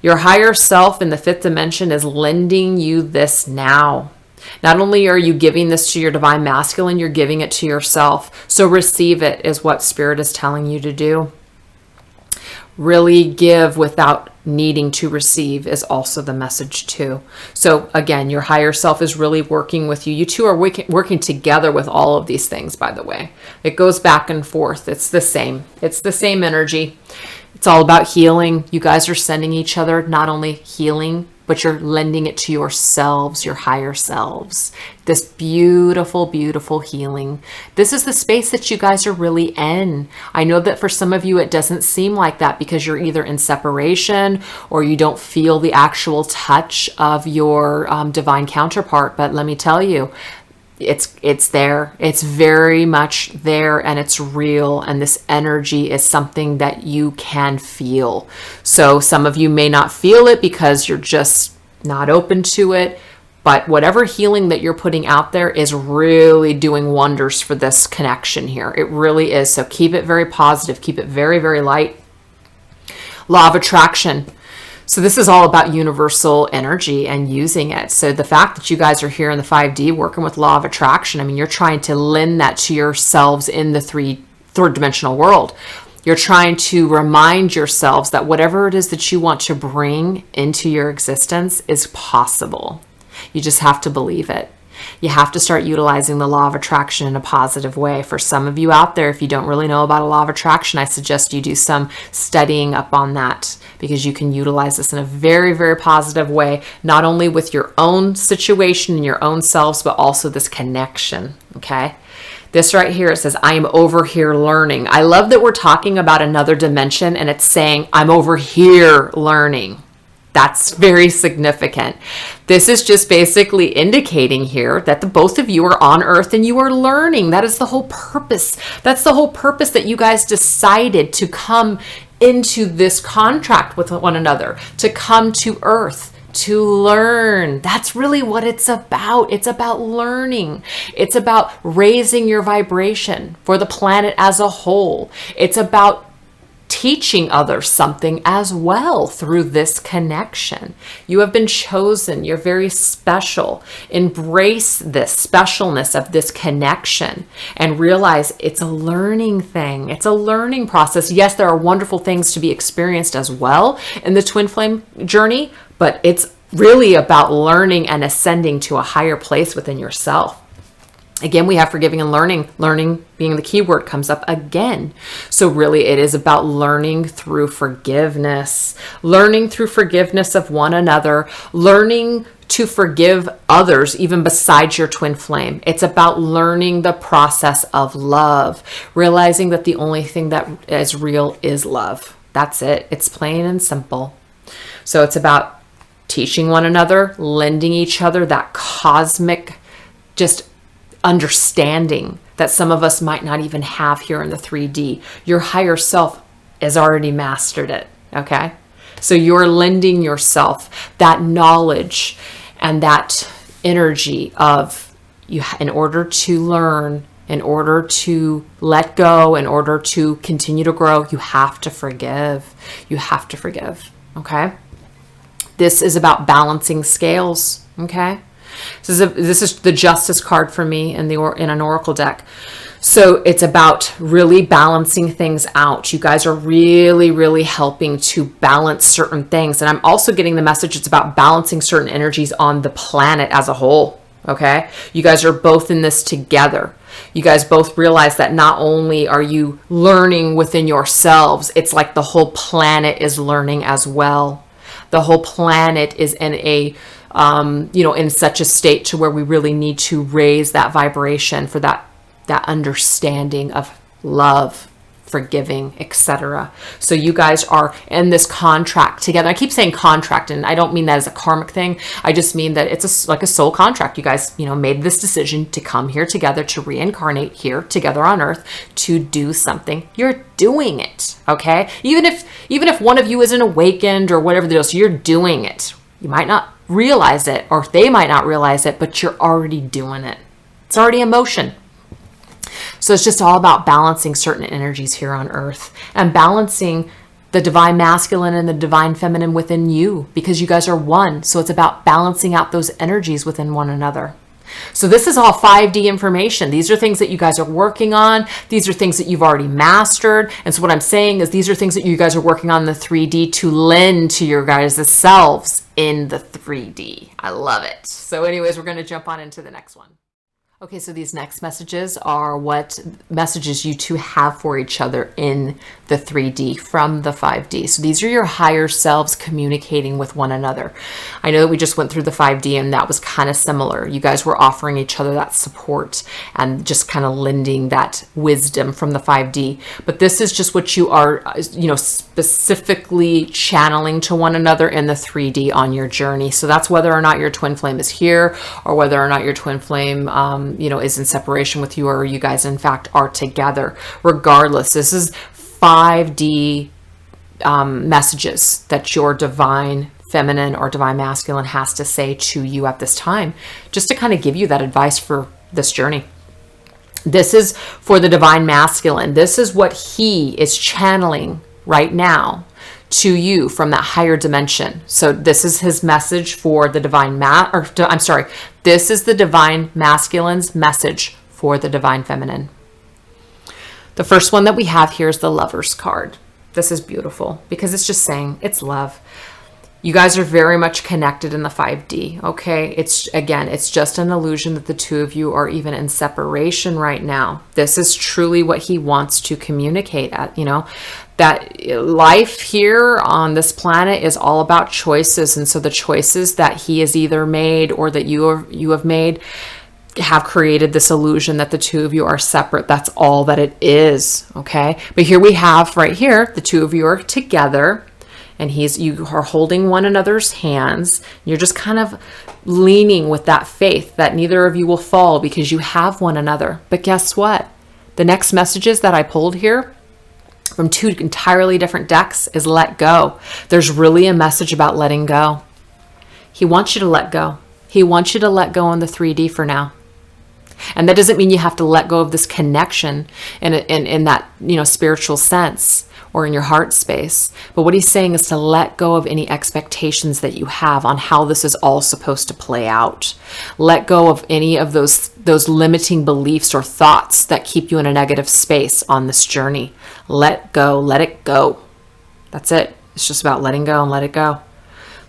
Speaker 1: Your higher self in the fifth dimension is lending you this now. Not only are you giving this to your divine masculine, you're giving it to yourself. So receive it is what Spirit is telling you to do. Really give without needing to receive is also the message too. So again, your higher self is really working with you. You two are working together with all of these things, by the way. It goes back and forth. It's the same. It's the same energy. It's all about healing. You guys are sending each other not only healing, but you're lending it to yourselves, your higher selves. This beautiful, beautiful healing. This is the space that you guys are really in. I know that for some of you, it doesn't seem like that because you're either in separation or you don't feel the actual touch of your divine counterpart. But let me tell you, it's there. It's very much there, and it's real, and this energy is something that you can feel. So some of you may not feel it because you're just not open to it, but whatever healing that you're putting out there is really doing wonders for this connection here. It really is. So keep it very positive, keep it very, very light. Law of attraction. So this is all about universal energy and using it. So the fact that you guys are here in the 5D working with law of attraction, I mean, you're trying to lend that to yourselves in the third dimensional world. You're trying to remind yourselves that whatever it is that you want to bring into your existence is possible. You just have to believe it. You have to start utilizing the law of attraction in a positive way. For some of you out there, if you don't really know about a law of attraction, I suggest you do some studying up on that, because you can utilize this in a very, very positive way, not only with your own situation and your own selves, but also this connection, okay? This right here, it says, I am over here learning. I love that we're talking about another dimension and it's saying, I'm over here learning. That's very significant. This is just basically indicating here that the both of you are on Earth and you are learning. That is the whole purpose. That's the whole purpose that you guys decided to come into this contract with one another, to come to Earth, to learn. That's really what it's about. It's about learning. It's about raising your vibration for the planet as a whole. It's about teaching others something as well through this connection. You have been chosen. You're very special. Embrace this specialness of this connection and realize it's a learning thing. It's a learning process. Yes, there are wonderful things to be experienced as well in the twin flame journey, but it's really about learning and ascending to a higher place within yourself. Again, we have forgiving and learning. Learning being the key word comes up again. So really it is about learning through forgiveness, learning through forgiveness of one another, learning to forgive others, even besides your twin flame. It's about learning the process of love, realizing that the only thing that is real is love. That's it. It's plain and simple. So it's about teaching one another, lending each other that cosmic just understanding that some of us might not even have here in the 3D. Your higher self has already mastered it, okay? So you're lending yourself that knowledge and that energy of you in order to learn, In order to let go, in order to continue to grow, you have to forgive. You have to forgive, okay? This is about balancing scales, okay? This is the Justice card for me in an Oracle deck. So it's about really balancing things out. You guys are really, really helping to balance certain things. And I'm also getting the message it's about balancing certain energies on the planet as a whole, okay? You guys are both in this together. You guys both realize that not only are you learning within yourselves, it's like the whole planet is learning as well. The whole planet is in a, in such a state to where we really need to raise that vibration for that understanding of love, forgiving, etc. So you guys are in this contract together. I keep saying contract, and I don't mean that as a karmic thing. I just mean that it's like a soul contract. You guys, made this decision to come here together, to reincarnate here together on Earth, to do something. You're doing it, okay? Even if one of you isn't awakened or whatever the deal, so you're doing it. You might not realize it, or they might not realize it, but you're already doing it. It's already in motion. So it's just all about balancing certain energies here on Earth and balancing the divine masculine and the divine feminine within you, because you guys are one. So it's about balancing out those energies within one another. So this is all 5D information. These are things that you guys are working on. These are things that you've already mastered. And so what I'm saying is these are things that you guys are working on in the 3D to lend to your guys' selves in the 3D. I love it. So anyways, we're going to jump on into the next one. Okay, so these next messages are what messages you two have for each other in the 3D from the 5D. So these are your higher selves communicating with one another. I know that we just went through the 5D and that was kind of similar. You guys were offering each other that support and just kind of lending that wisdom from the 5D. But this is just what you are, specifically channeling to one another in the 3D on your journey. So that's whether or not your twin flame is here or whether or not your twin flame is in separation with you, or you guys in fact are together. Regardless, this is 5D messages that your divine feminine or divine masculine has to say to you at this time, just to kind of give you that advice for this journey. This is for the divine masculine. This is what he is channeling right now to you from that higher dimension. So this is his message for the this is the divine masculine's message for the divine feminine. The first one that we have here is the Lover's card. This is beautiful because it's just saying it's love. You guys are very much connected in the 5D, okay? It's just an illusion that the two of you are even in separation right now. This is truly what he wants to communicate that life here on this planet is all about choices. And so the choices that he has either made or that you have made have created this illusion that the two of you are separate. That's all that it is, okay? But here we have right here, the two of you are together. And you are holding one another's hands. You're just kind of leaning with that faith that neither of you will fall because you have one another. But guess what? The next messages that I pulled here from two entirely different decks is let go. There's really a message about letting go. He wants you to let go. He wants you to let go in the 3D for now. And that doesn't mean you have to let go of this connection in that, spiritual sense or in your heart space. But what he's saying is to let go of any expectations that you have on how this is all supposed to play out. Let go of any of those limiting beliefs or thoughts that keep you in a negative space on this journey. Let go, let it go. That's it. It's just about letting go and let it go.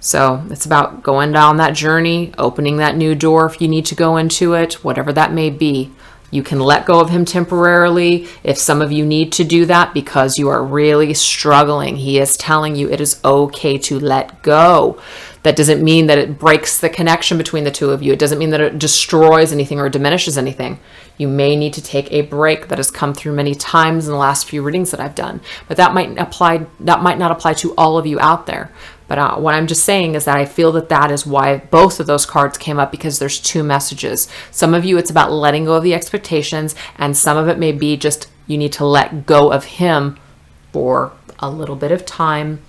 Speaker 1: So it's about going down that journey, opening that new door if you need to go into it, whatever that may be. You can let go of him temporarily if some of you need to do that because you are really struggling. He is telling you it is okay to let go. That doesn't mean that it breaks the connection between the two of you. It doesn't mean that it destroys anything or diminishes anything. You may need to take a break. That has come through many times in the last few readings that I've done. But that might not apply to all of you out there. But what I'm just saying is that I feel that is why both of those cards came up, because there's two messages. Some of you, it's about letting go of the expectations, and some of it may be just you need to let go of him for a little bit of time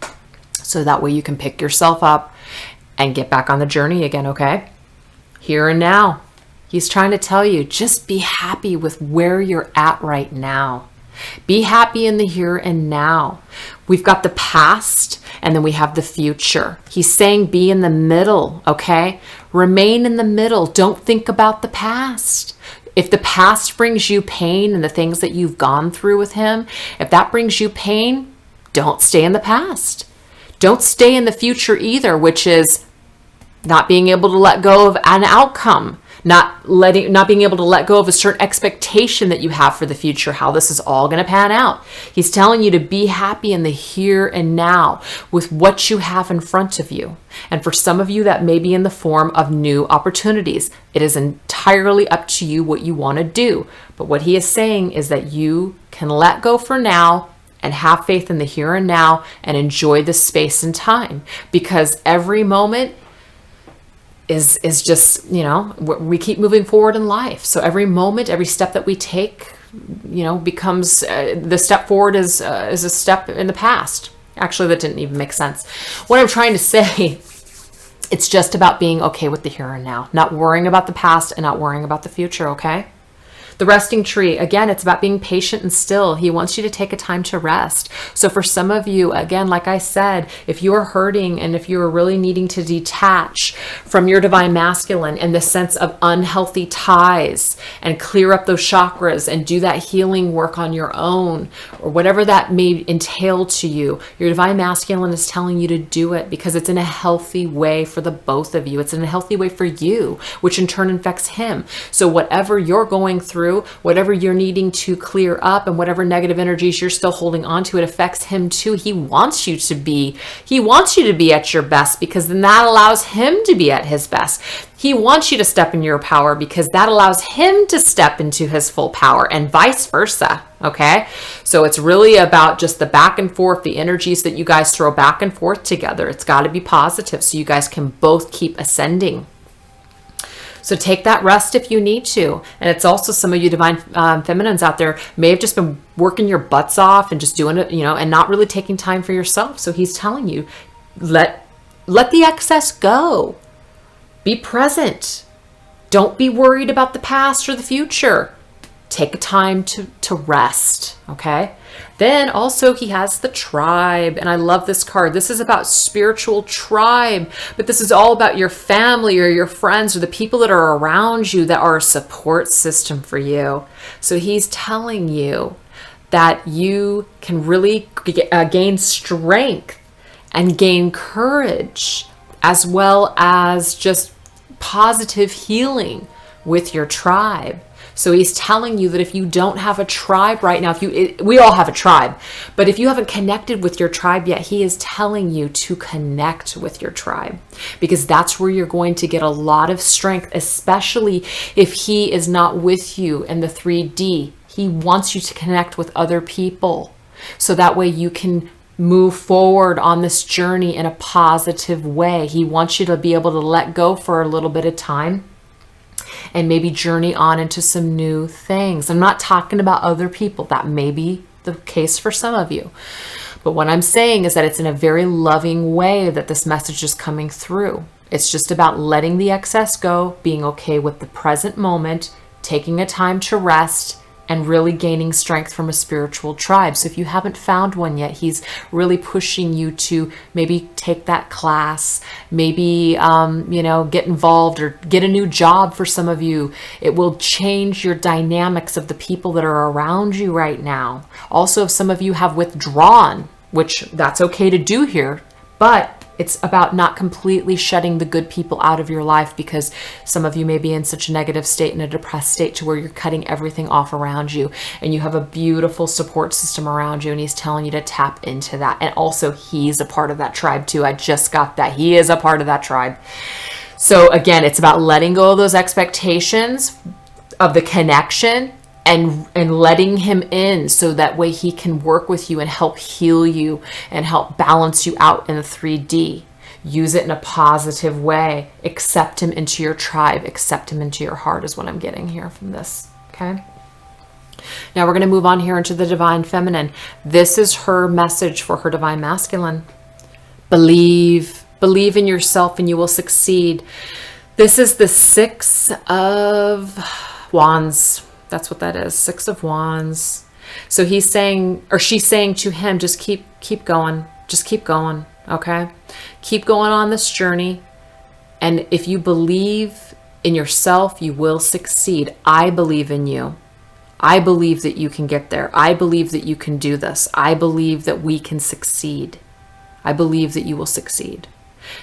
Speaker 1: so that way you can pick yourself up and get back on the journey again, okay? Here and now. He's trying to tell you, just be happy with where you're at right now. Be happy in the here and now. We've got the past and then we have the future. He's saying be in the middle, okay? Remain in the middle. Don't think about the past. If the past brings you pain and the things that you've gone through with him, if that brings you pain, don't stay in the past. Don't stay in the future either, which is not being able to let go of an outcome. Not being able to let go of a certain expectation that you have for the future, how this is all going to pan out. He's telling you to be happy in the here and now with what you have in front of you. And for some of you, that may be in the form of new opportunities. It is entirely up to you what you want to do. But what he is saying is that you can let go for now and have faith in the here and now and enjoy the space and time, because every moment is just, you know, we keep moving forward in life. So every moment, every step that we take, you know, becomes the step forward is a step in the past. Actually, that didn't even make sense. What I'm trying to say, it's just about being okay with the here and now, not worrying about the past and not worrying about the future, okay? The resting tree, again, it's about being patient and still. He wants you to take a time to rest. So for some of you, again, like I said, if you're hurting and if you're really needing to detach from your divine masculine in the sense of unhealthy ties and clear up those chakras and do that healing work on your own, or whatever that may entail to you, your divine masculine is telling you to do it because it's in a healthy way for the both of you. It's in a healthy way for you, which in turn affects him. So whatever you're going through, whatever you're needing to clear up and whatever negative energies you're still holding on to, it affects him too. He wants you to be at your best, because then that allows him to be at his best. He wants you to step in your power because that allows him to step into his full power, and vice versa. Okay. So it's really about just the back and forth, the energies that you guys throw back and forth together. It's got to be positive so you guys can both keep ascending. So take that rest if you need to. And it's also some of you divine feminines out there may have just been working your butts off and just doing it, you know, and not really taking time for yourself. So he's telling you, let the excess go. Be present. Don't be worried about the past or the future. Take a time to rest, okay? Then also he has the tribe, and I love this card. This is about spiritual tribe, but this is all about your family or your friends or the people that are around you that are a support system for you. So he's telling you that you can really gain strength and gain courage, as well as just positive healing with your tribe. So he's telling you that if you don't have a tribe right now, we all have a tribe, but if you haven't connected with your tribe yet, he is telling you to connect with your tribe, because that's where you're going to get a lot of strength, especially if he is not with you in the 3D. He wants you to connect with other people so that way you can move forward on this journey in a positive way. He wants you to be able to let go for a little bit of time and maybe journey on into some new things. I'm not talking about other people. That may be the case for some of you. But what I'm saying is that it's in a very loving way that this message is coming through. It's just about letting the excess go, being okay with the present moment, taking a time to rest, and really gaining strength from a spiritual tribe. So if you haven't found one yet, he's really pushing you to maybe take that class, maybe, get involved or get a new job for some of you. It will change your dynamics of the people that are around you right now. Also, if some of you have withdrawn, which that's okay to do here, but it's about not completely shutting the good people out of your life, because some of you may be in such a negative state and a depressed state to where you're cutting everything off around you, and you have a beautiful support system around you, and he's telling you to tap into that. And also he's a part of that tribe too. I just got that. He is a part of that tribe. So again, it's about letting go of those expectations of the connection and letting him in so that way he can work with you and help heal you and help balance you out in the 3D. Use it in a positive way. Accept him into your tribe. Accept him into your heart is what I'm getting here from this. Okay. Now we're going to move on here into the divine feminine. This is her message for her divine masculine. Believe in yourself and you will succeed. This is the Six of Wands. That's what that is. Six of Wands. So he's saying, or she's saying to him, just keep going. Just keep going. Okay. Keep going on this journey. And if you believe in yourself, you will succeed. I believe in you. I believe that you can get there. I believe that you can do this. I believe that we can succeed. I believe that you will succeed.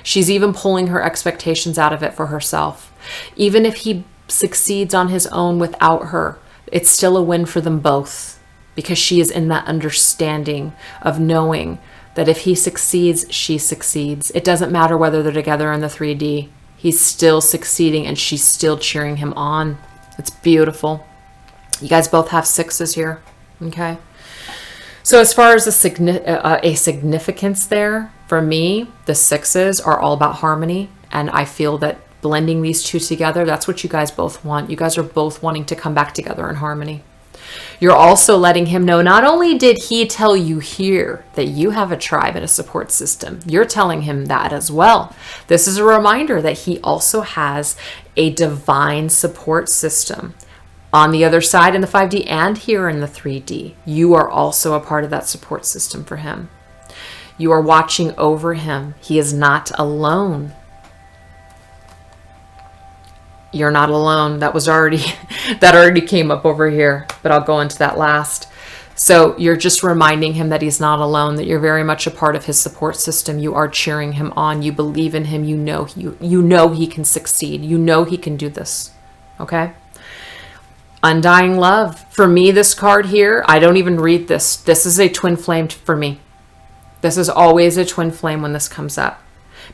Speaker 1: She's even pulling her expectations out of it for herself. Even if he succeeds on his own without her, it's still a win for them both, because she is in that understanding of knowing that if he succeeds, she succeeds. It doesn't matter whether they're together in the 3D. He's still succeeding and she's still cheering him on. It's beautiful. You guys both have sixes here. Okay. So as far as a significance there, for me, the sixes are all about harmony. And I feel that blending these two together, that's what you guys both want. You guys are both wanting to come back together in harmony. You're also letting him know, not only did he tell you here that you have a tribe and a support system, you're telling him that as well. This is a reminder that he also has a divine support system. On the other side in the 5D and here in the 3D, you are also a part of that support system for him. You are watching over him. He is not alone. You're not alone. That already came up over here, but I'll go into that last. So you're just reminding him that he's not alone, that you're very much a part of his support system. You are cheering him on. You believe in him. You know he can succeed. You know he can do this. Okay? Undying love. For me, this card here, I don't even read this. This is a twin flame for me. This is always a twin flame when this comes up,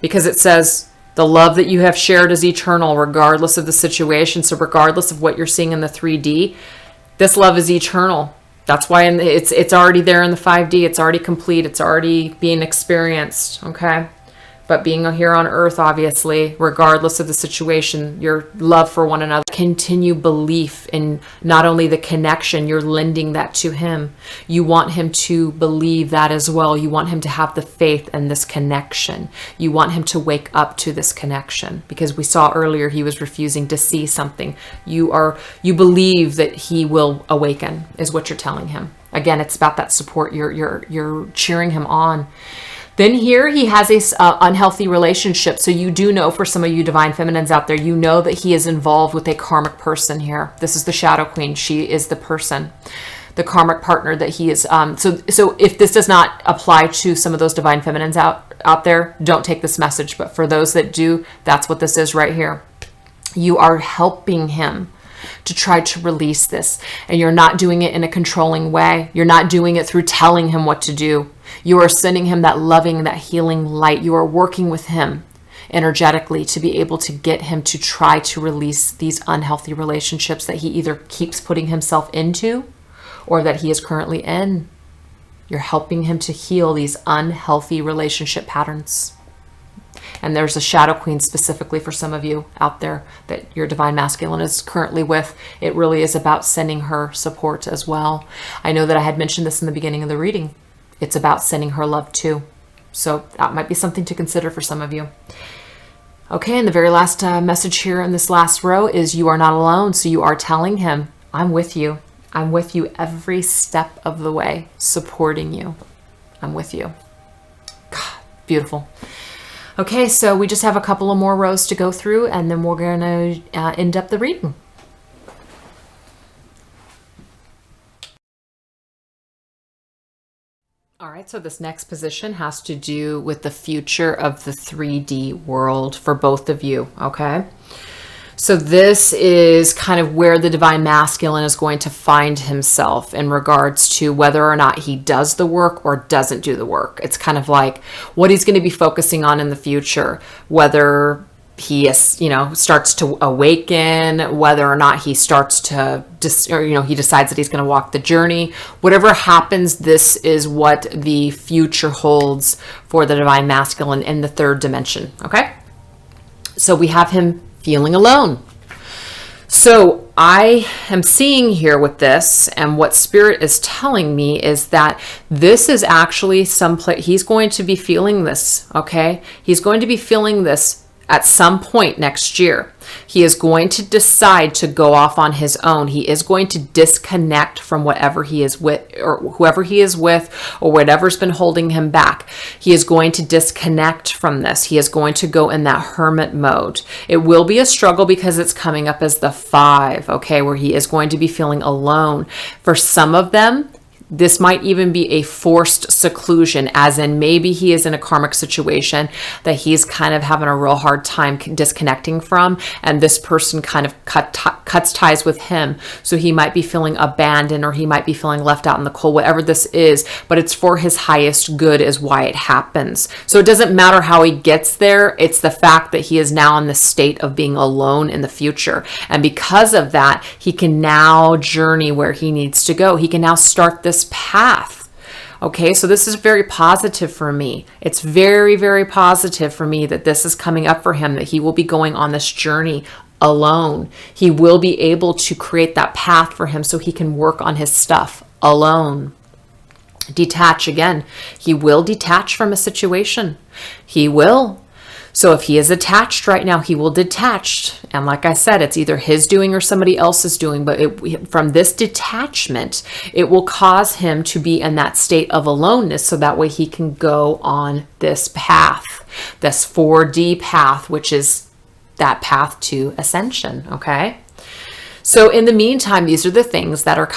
Speaker 1: because it says the love that you have shared is eternal regardless of the situation. So regardless of what you're seeing in the 3D, this love is eternal. That's why it's already there in the 5D. It's already complete. It's already being experienced. Okay. But being here on earth, obviously, regardless of the situation, your love for one another, continue belief in not only the connection, you're lending that to him. You want him to believe that as well. You want him to have the faith in this connection. You want him to wake up to this connection, because we saw earlier he was refusing to see something. You believe that he will awaken, is what you're telling him. Again, it's about that support. You're cheering him on. Then here he has a unhealthy relationship. So you do know, for some of you divine feminines out there, you know that he is involved with a karmic person here. This is the Shadow Queen. She is the person, the karmic partner that he is. So if this does not apply to some of those divine feminines out there, don't take this message. But for those that do, that's what this is right here. You are helping him to try to release this. And you're not doing it in a controlling way. You're not doing it through telling him what to do. You are sending him that loving, that healing light. You are working with him energetically to be able to get him to try to release these unhealthy relationships that he either keeps putting himself into or that he is currently in. You're helping him to heal these unhealthy relationship patterns. And there's a Shadow Queen specifically for some of you out there that your divine masculine is currently with. It really is about sending her support as well. I know that I had mentioned this in the beginning of the reading. It's about sending her love too. So that might be something to consider for some of you. Okay, and the very last message here in this last row is you are not alone. So you are telling him, I'm with you. I'm with you every step of the way, supporting you. I'm with you. God, beautiful. Okay, so we just have a couple of more rows to go through, and then we're going to end up the reading. All right, so this next position has to do with the future of the 3D world for both of you, okay? So this is kind of where the divine masculine is going to find himself in regards to whether or not he does the work or doesn't do the work. It's kind of like what he's going to be focusing on in the future, whether he is, starts to awaken, whether or not he starts to he decides that he's going to walk the journey. Whatever happens, this is what the future holds for the divine masculine in the third dimension, okay? So we have him feeling alone. So I am seeing here with this, and what Spirit is telling me is that this is actually someplace he's going to be feeling this, okay? He's going to be feeling this at some point next year, he is going to decide to go off on his own. He is going to disconnect from whatever he is with, or whoever he is with, or whatever's been holding him back. He is going to disconnect from this. He is going to go in that hermit mode. It will be a struggle because it's coming up as the 5, okay, where he is going to be feeling alone. For some of them, this might even be a forced seclusion, as in maybe he is in a karmic situation that he's kind of having a real hard time disconnecting from, and this person kind of cuts ties with him. So he might be feeling abandoned, or he might be feeling left out in the cold, whatever this is, but it's for his highest good is why it happens. So it doesn't matter how he gets there. It's the fact that he is now in the state of being alone in the future. And because of that, he can now journey where he needs to go. He can now start this path. Okay, so this is very positive for me. It's very, very positive for me that this is coming up for him, that he will be going on this journey alone. He will be able to create that path for him so he can work on his stuff alone. Detach again. He will detach from a situation. He will. So if he is attached right now, he will detach. And like I said, it's either his doing or somebody else's doing. But from this detachment, it will cause him to be in that state of aloneness. So that way he can go on this path, this 4D path, which is that path to ascension. Okay. So in the meantime, these are the things that are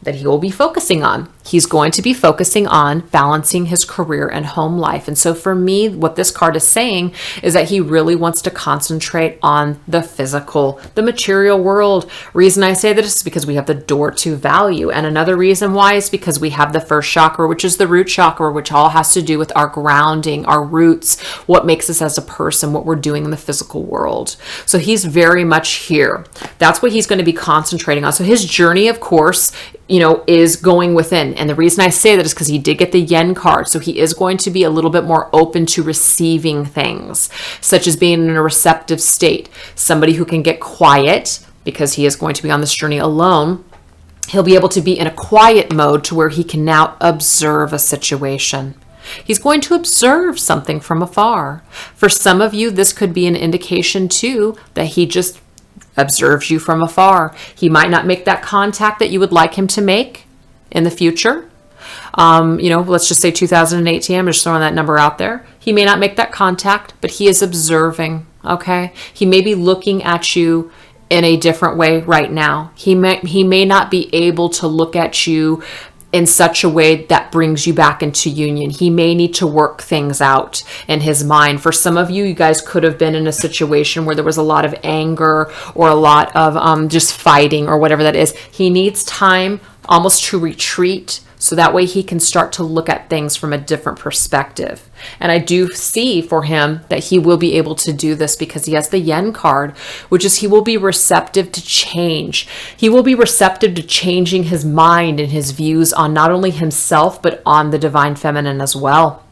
Speaker 1: that he will be focusing on. He's going to be focusing on balancing his career and home life. And so for me, what this card is saying is that he really wants to concentrate on the physical, the material world. Reason I say this is because we have the door to value. And another reason why is because we have the first chakra, which is the root chakra, which all has to do with our grounding, our roots, what makes us as a person, what we're doing in the physical world. So he's very much here. That's what he's going to be concentrating on. So his journey, of course, is going within. And the reason I say that is because he did get the yen card. So he is going to be a little bit more open to receiving things, such as being in a receptive state. Somebody who can get quiet, because he is going to be on this journey alone. He'll be able to be in a quiet mode to where he can now observe a situation. He's going to observe something from afar. For some of you, this could be an indication too that he just observes you from afar. He might not make that contact that you would like him to make in the future. Let's just say 2018. I'm just throwing that number out there. He may not make that contact, but he is observing. Okay. He may be looking at you in a different way right now. He may not be able to look at you in such a way that brings you back into union. He may need to work things out in his mind. For some of you, you guys could have been in a situation where there was a lot of anger or a lot of just fighting or whatever that is. He needs time almost to retreat, so that way he can start to look at things from a different perspective. And I do see for him that he will be able to do this because he has the yen card, which is he will be receptive to change. He will be receptive to changing his mind and his views on not only himself, but on the divine feminine as well.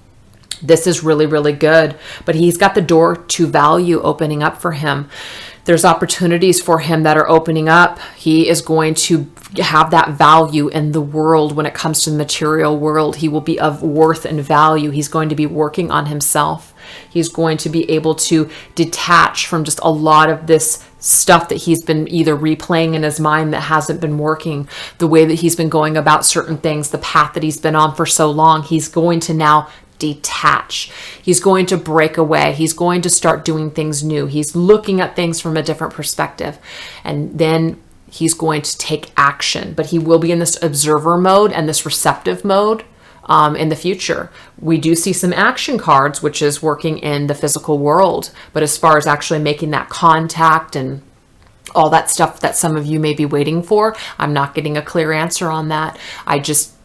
Speaker 1: This is really, really good. But he's got the door to value opening up for him. There's opportunities for him that are opening up. He is going to have that value in the world. When it comes to the material world, he will be of worth and value. He's going to be working on himself. He's going to be able to detach from just a lot of this stuff that he's been either replaying in his mind that hasn't been working, the way that he's been going about certain things, the path that he's been on for so long. He's going to now detach. He's going to break away. He's going to start doing things new. He's looking at things from a different perspective. And then he's going to take action. But he will be in this observer mode and this receptive mode in the future. We do see some action cards, which is working in the physical world. But as far as actually making that contact and all that stuff that some of you may be waiting for, I'm not getting a clear answer on that.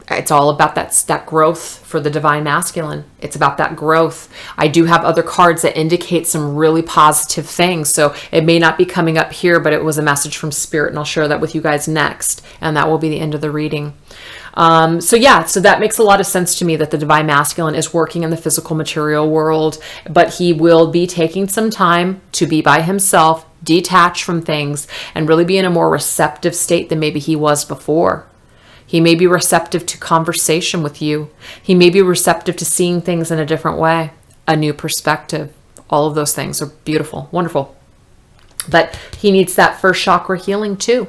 Speaker 1: It's all about that growth for the divine masculine. It's about that growth. I do have other cards that indicate some really positive things. So it may not be coming up here, but it was a message from Spirit, and I'll share that with you guys next. And that will be the end of the reading. So that makes a lot of sense to me that the divine masculine is working in the physical material world, but he will be taking some time to be by himself, detach from things, and really be in a more receptive state than maybe he was before. He may be receptive to conversation with you. He may be receptive to seeing things in a different way, a new perspective. All of those things are beautiful, wonderful. But he needs that first chakra healing too.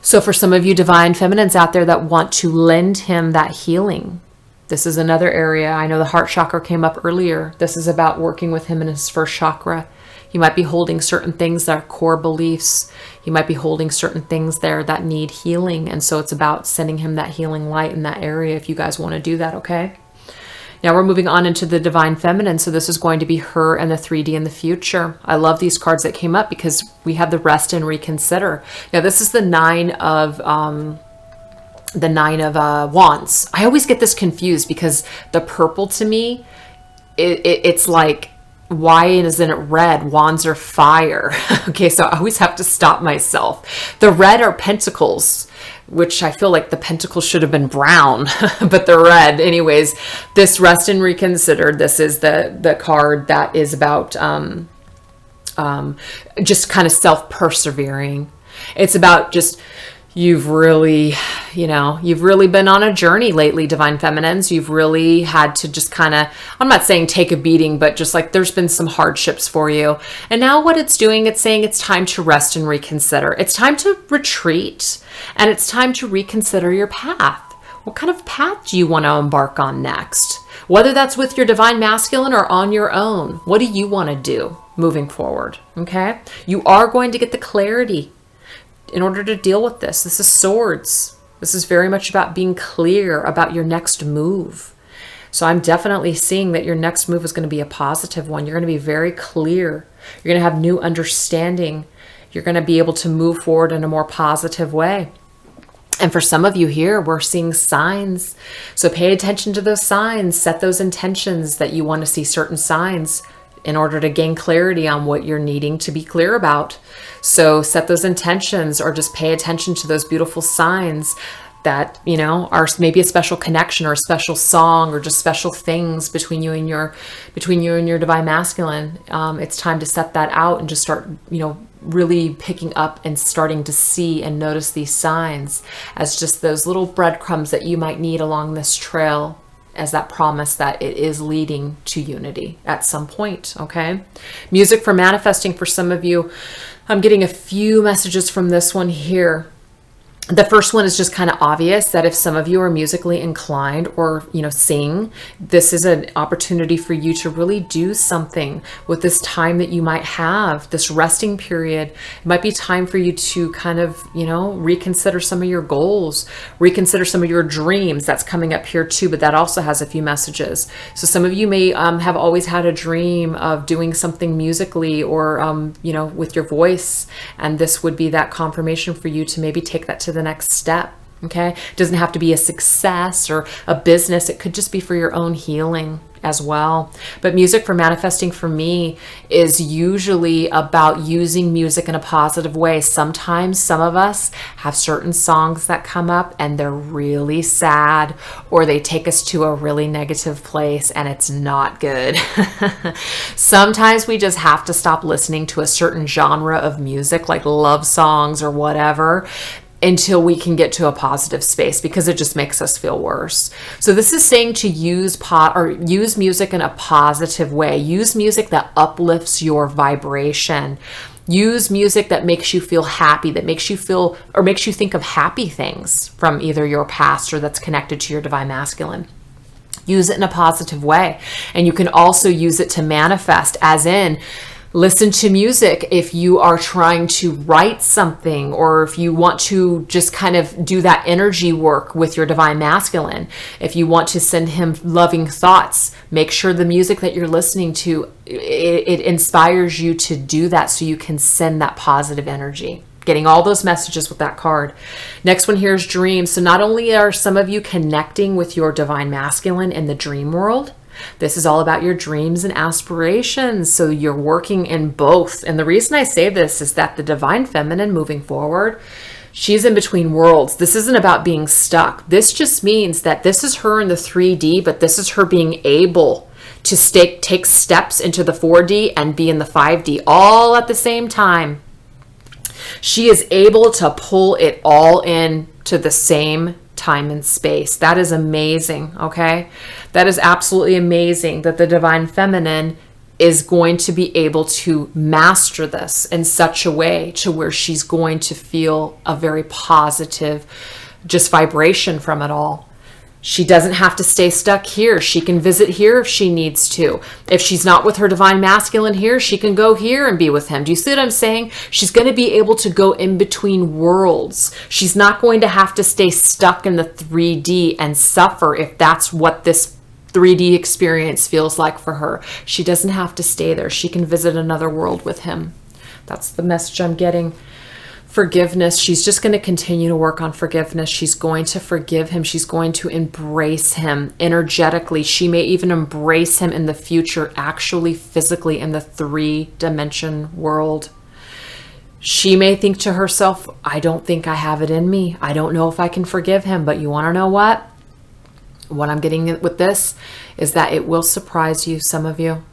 Speaker 1: So for some of you divine feminines out there that want to lend him that healing, this is another area. I know the heart chakra came up earlier. This is about working with him in his first chakra. He might be holding certain things that are core beliefs. He might be holding certain things there that need healing. And so it's about sending him that healing light in that area if you guys want to do that, okay? Now we're moving on into the divine feminine. So this is going to be her and the 3D in the future. I love these cards that came up because we have the rest and reconsider. Now this is the nine of wands. I always get this confused because the purple to me, it's like, why isn't it red? Wands are fire. Okay, so I always have to stop myself. The red are pentacles, which I feel like the pentacles should have been brown, but they're red. Anyways, this rest and reconsider, this is the card that is about just kind of self-persevering. It's about just, you've really been on a journey lately, divine feminines. You've really had to just kind of, I'm not saying take a beating, but just like there's been some hardships for you. And now what it's doing, it's saying it's time to rest and reconsider. It's time to retreat, and it's time to reconsider your path. What kind of path do you want to embark on next? Whether that's with your divine masculine or on your own, what do you want to do moving forward? Okay. You are going to get the clarity in order to deal with this. This is swords. This is very much about being clear about your next move. So I'm definitely seeing that your next move is going to be a positive one. You're going to be very clear. You're going to have new understanding. You're going to be able to move forward in a more positive way. And for some of you here, we're seeing signs. So pay attention to those signs. Set those intentions that you want to see certain signs in order to gain clarity on what you're needing to be clear about. So set those intentions, or just pay attention to those beautiful signs that, are maybe a special connection or a special song or just special things between you and your divine masculine. It's time to set that out and just start, really picking up and starting to see and notice these signs as just those little breadcrumbs that you might need along this trail, as that promise that it is leading to unity at some point, okay? Music for manifesting for some of you. I'm getting a few messages from this one here. The first one is just kind of obvious that if some of you are musically inclined or, sing, this is an opportunity for you to really do something with this time that you might have, this resting period. It might be time for you to kind of, reconsider some of your goals, reconsider some of your dreams. That's coming up here too, but that also has a few messages. So some of you may have always had a dream of doing something musically or, with your voice. And this would be that confirmation for you to maybe take that to the next step. Okay, it doesn't have to be a success or a business. It could just be for your own healing as well. But music for manifesting for me is usually about using music in a positive way. Sometimes some of us have certain songs that come up and they're really sad, or they take us to a really negative place and it's not good. Sometimes we just have to stop listening to a certain genre of music, like love songs or whatever, until we can get to a positive space, because it just makes us feel worse. So this is saying to use music in a positive way. Use music that uplifts your vibration. Use music that makes you feel happy, that makes you feel or makes you think of happy things from either your past or that's connected to your divine masculine. Use it in a positive way. And you can also use it to manifest, as in, listen to music if you are trying to write something, or if you want to just kind of do that energy work with your divine masculine. If you want to send him loving thoughts, make sure the music that you're listening to, it inspires you to do that, so you can send that positive energy. Getting all those messages with that card. Next one here is dreams. So not only are some of you connecting with your divine masculine in the dream world, this is all about your dreams and aspirations. So you're working in both. And the reason I say this is that the divine feminine moving forward, she's in between worlds. This isn't about being stuck. This just means that this is her in the 3D, but this is her being able to take steps into the 4D and be in the 5D all at the same time. She is able to pull it all in to the same time and space. That is amazing, okay? That is absolutely amazing that the divine feminine is going to be able to master this in such a way to where she's going to feel a very positive just vibration from it all. She doesn't have to stay stuck here. She can visit here if she needs to. If she's not with her divine masculine here, she can go here and be with him. Do you see what I'm saying? She's going to be able to go in between worlds. She's not going to have to stay stuck in the 3D and suffer if that's what this 3D experience feels like for her. She doesn't have to stay there. She can visit another world with him. That's the message I'm getting. Forgiveness. She's just going to continue to work on forgiveness. She's going to forgive him. She's going to embrace him energetically. She may even embrace him in the future, actually physically in the 3-dimension world. She may think to herself, I don't think I have it in me. I don't know if I can forgive him. But you want to know what? What I'm getting with this is that it will surprise you, some of you.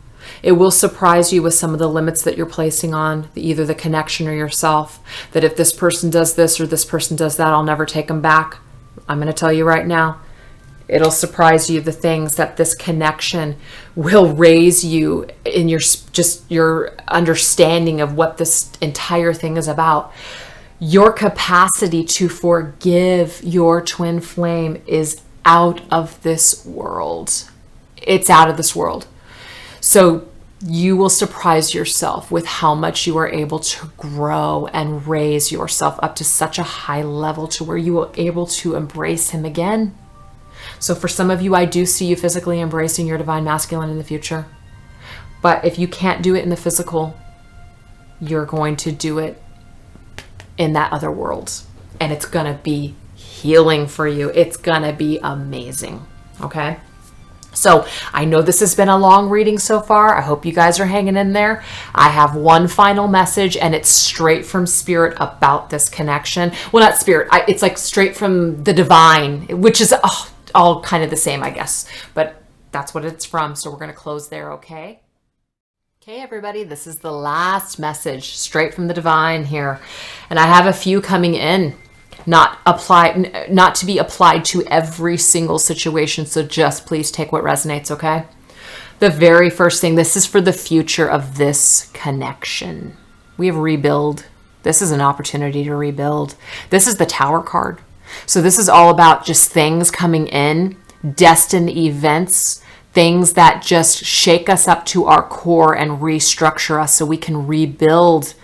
Speaker 1: It will surprise you with some of the limits that you're placing on either the connection or yourself. That if this person does this or this person does that, I'll never take them back. I'm going to tell you right now, it'll surprise you the things that this connection will raise you in your understanding of what this entire thing is about. Your capacity to forgive your twin flame is out of this world. It's out of this world. So you will surprise yourself with how much you are able to grow and raise yourself up to such a high level to where you are able to embrace him again. So for some of you, I do see you physically embracing your divine masculine in the future. But if you can't do it in the physical, you're going to do it in that other world. And it's going to be healing for you. It's going to be amazing. Okay? So I know this has been a long reading so far. I hope you guys are hanging in there. I have one final message, and it's straight from spirit about this connection. Well, not spirit. It's like straight from the divine, which is all kind of the same, I guess. But that's what it's from. So we're going to close there, okay? Okay, everybody, this is the last message straight from the divine here. And I have a few coming in. Not to be applied to every single situation. So just please take what resonates, okay? The very first thing, this is for the future of this connection. We have rebuild. This is an opportunity to rebuild. This is the Tower card. So this is all about just things coming in, destined events, things that just shake us up to our core and restructure us so we can rebuild.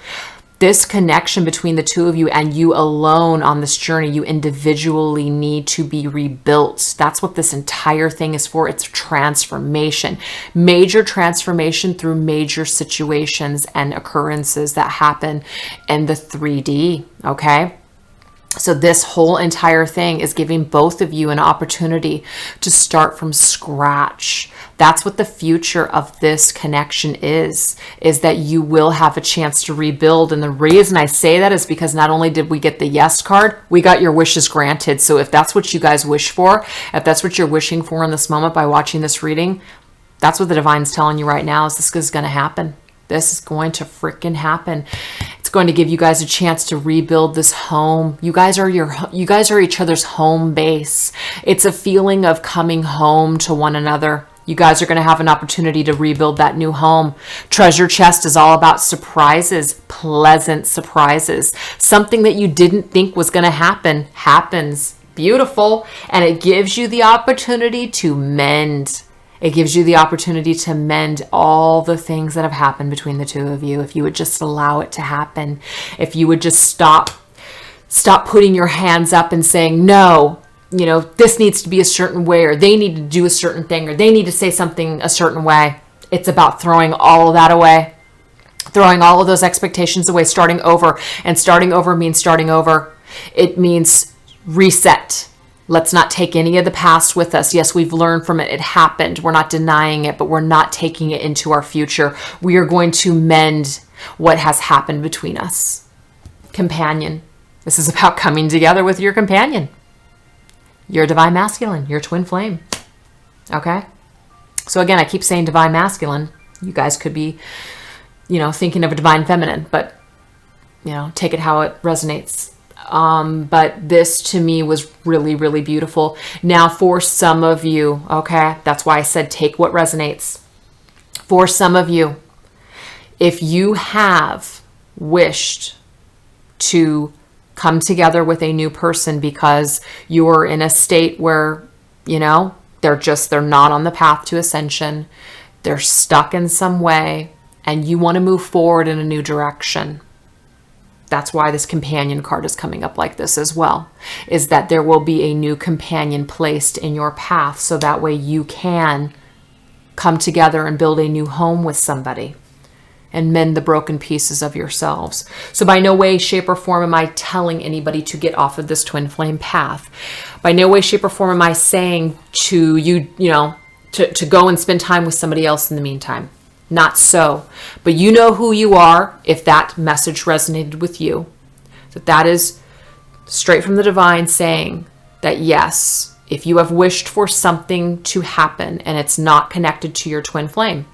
Speaker 1: This connection between the two of you and you alone on this journey, you individually need to be rebuilt. That's what this entire thing is for. It's transformation, major transformation through major situations and occurrences that happen in the 3D, okay? So this whole entire thing is giving both of you an opportunity to start from scratch. That's what the future of this connection is that you will have a chance to rebuild. And the reason I say that is because not only did we get the yes card, we got your wishes granted. So if that's what you guys wish for, if that's what you're wishing for in this moment by watching this reading, that's what the divine's telling you right now is this is going to happen. This is going to freaking happen. It's going to give you guys a chance to rebuild this home. You guys are each other's home base. It's a feeling of coming home to one another. You guys are going to have an opportunity to rebuild that new home. Treasure chest is all about surprises, pleasant surprises. Something that you didn't think was going to happen happens. Beautiful. And it gives you the opportunity to mend. It gives you the opportunity to mend all the things that have happened between the two of you. If you would just allow it to happen. If you would just stop putting your hands up and saying, no, this needs to be a certain way, or they need to do a certain thing, or they need to say something a certain way. It's about throwing all of that away. Throwing all of those expectations away, starting over. And starting over means starting over. It means reset. Let's not take any of the past with us. Yes, we've learned from it. It happened. We're not denying it, but we're not taking it into our future. We are going to mend what has happened between us. Companion. This is about coming together with your companion. Your divine masculine, your twin flame. Okay? So again, I keep saying divine masculine. You guys could be, thinking of a divine feminine, but, take it how it resonates. But this to me was really, really beautiful. Now for some of you, okay, that's why I said take what resonates. For some of you, if you have wished to come together with a new person because you're in a state where, you know, they're not on the path to ascension, they're stuck in some way, and you want to move forward in a new direction. That's why this companion card is coming up like this as well, is that there will be a new companion placed in your path, so that way you can come together and build a new home with somebody and mend the broken pieces of yourselves. So by no way, shape, or form am I telling anybody to get off of this twin flame path. By no way, shape, or form am I saying to you, to go and spend time with somebody else in the meantime. Not so. But you know who you are if that message resonated with you. That is straight from the divine saying that yes, if you have wished for something to happen and it's not connected to your twin flame,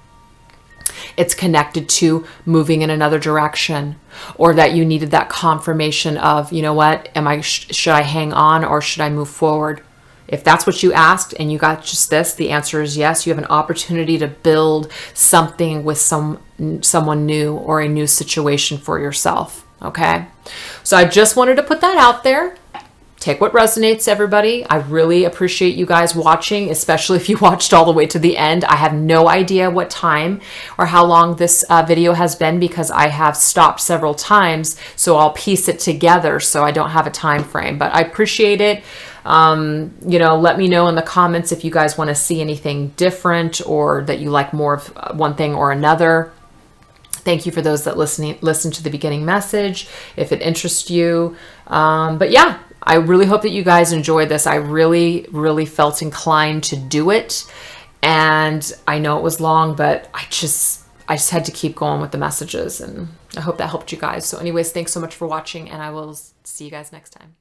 Speaker 1: it's connected to moving in another direction, or that you needed that confirmation of, you know what, should I hang on or should I move forward? If that's what you asked and you got just this, the answer is yes. You have an opportunity to build something with someone new or a new situation for yourself. Okay. So I just wanted to put that out there. Take what resonates, everybody. I really appreciate you guys watching, especially if you watched all the way to the end. I have no idea what time or how long this video has been because I have stopped several times, so I'll piece it together so I don't have a time frame. But I appreciate it. Let me know in the comments if you guys want to see anything different or that you like more of one thing or another. Thank you for those that listen to the beginning message, if it interests you. But yeah, I really hope that you guys enjoyed this. I really, really felt inclined to do it. And I know it was long, but I just had to keep going with the messages, and I hope that helped you guys. So anyways, thanks so much for watching, and I will see you guys next time.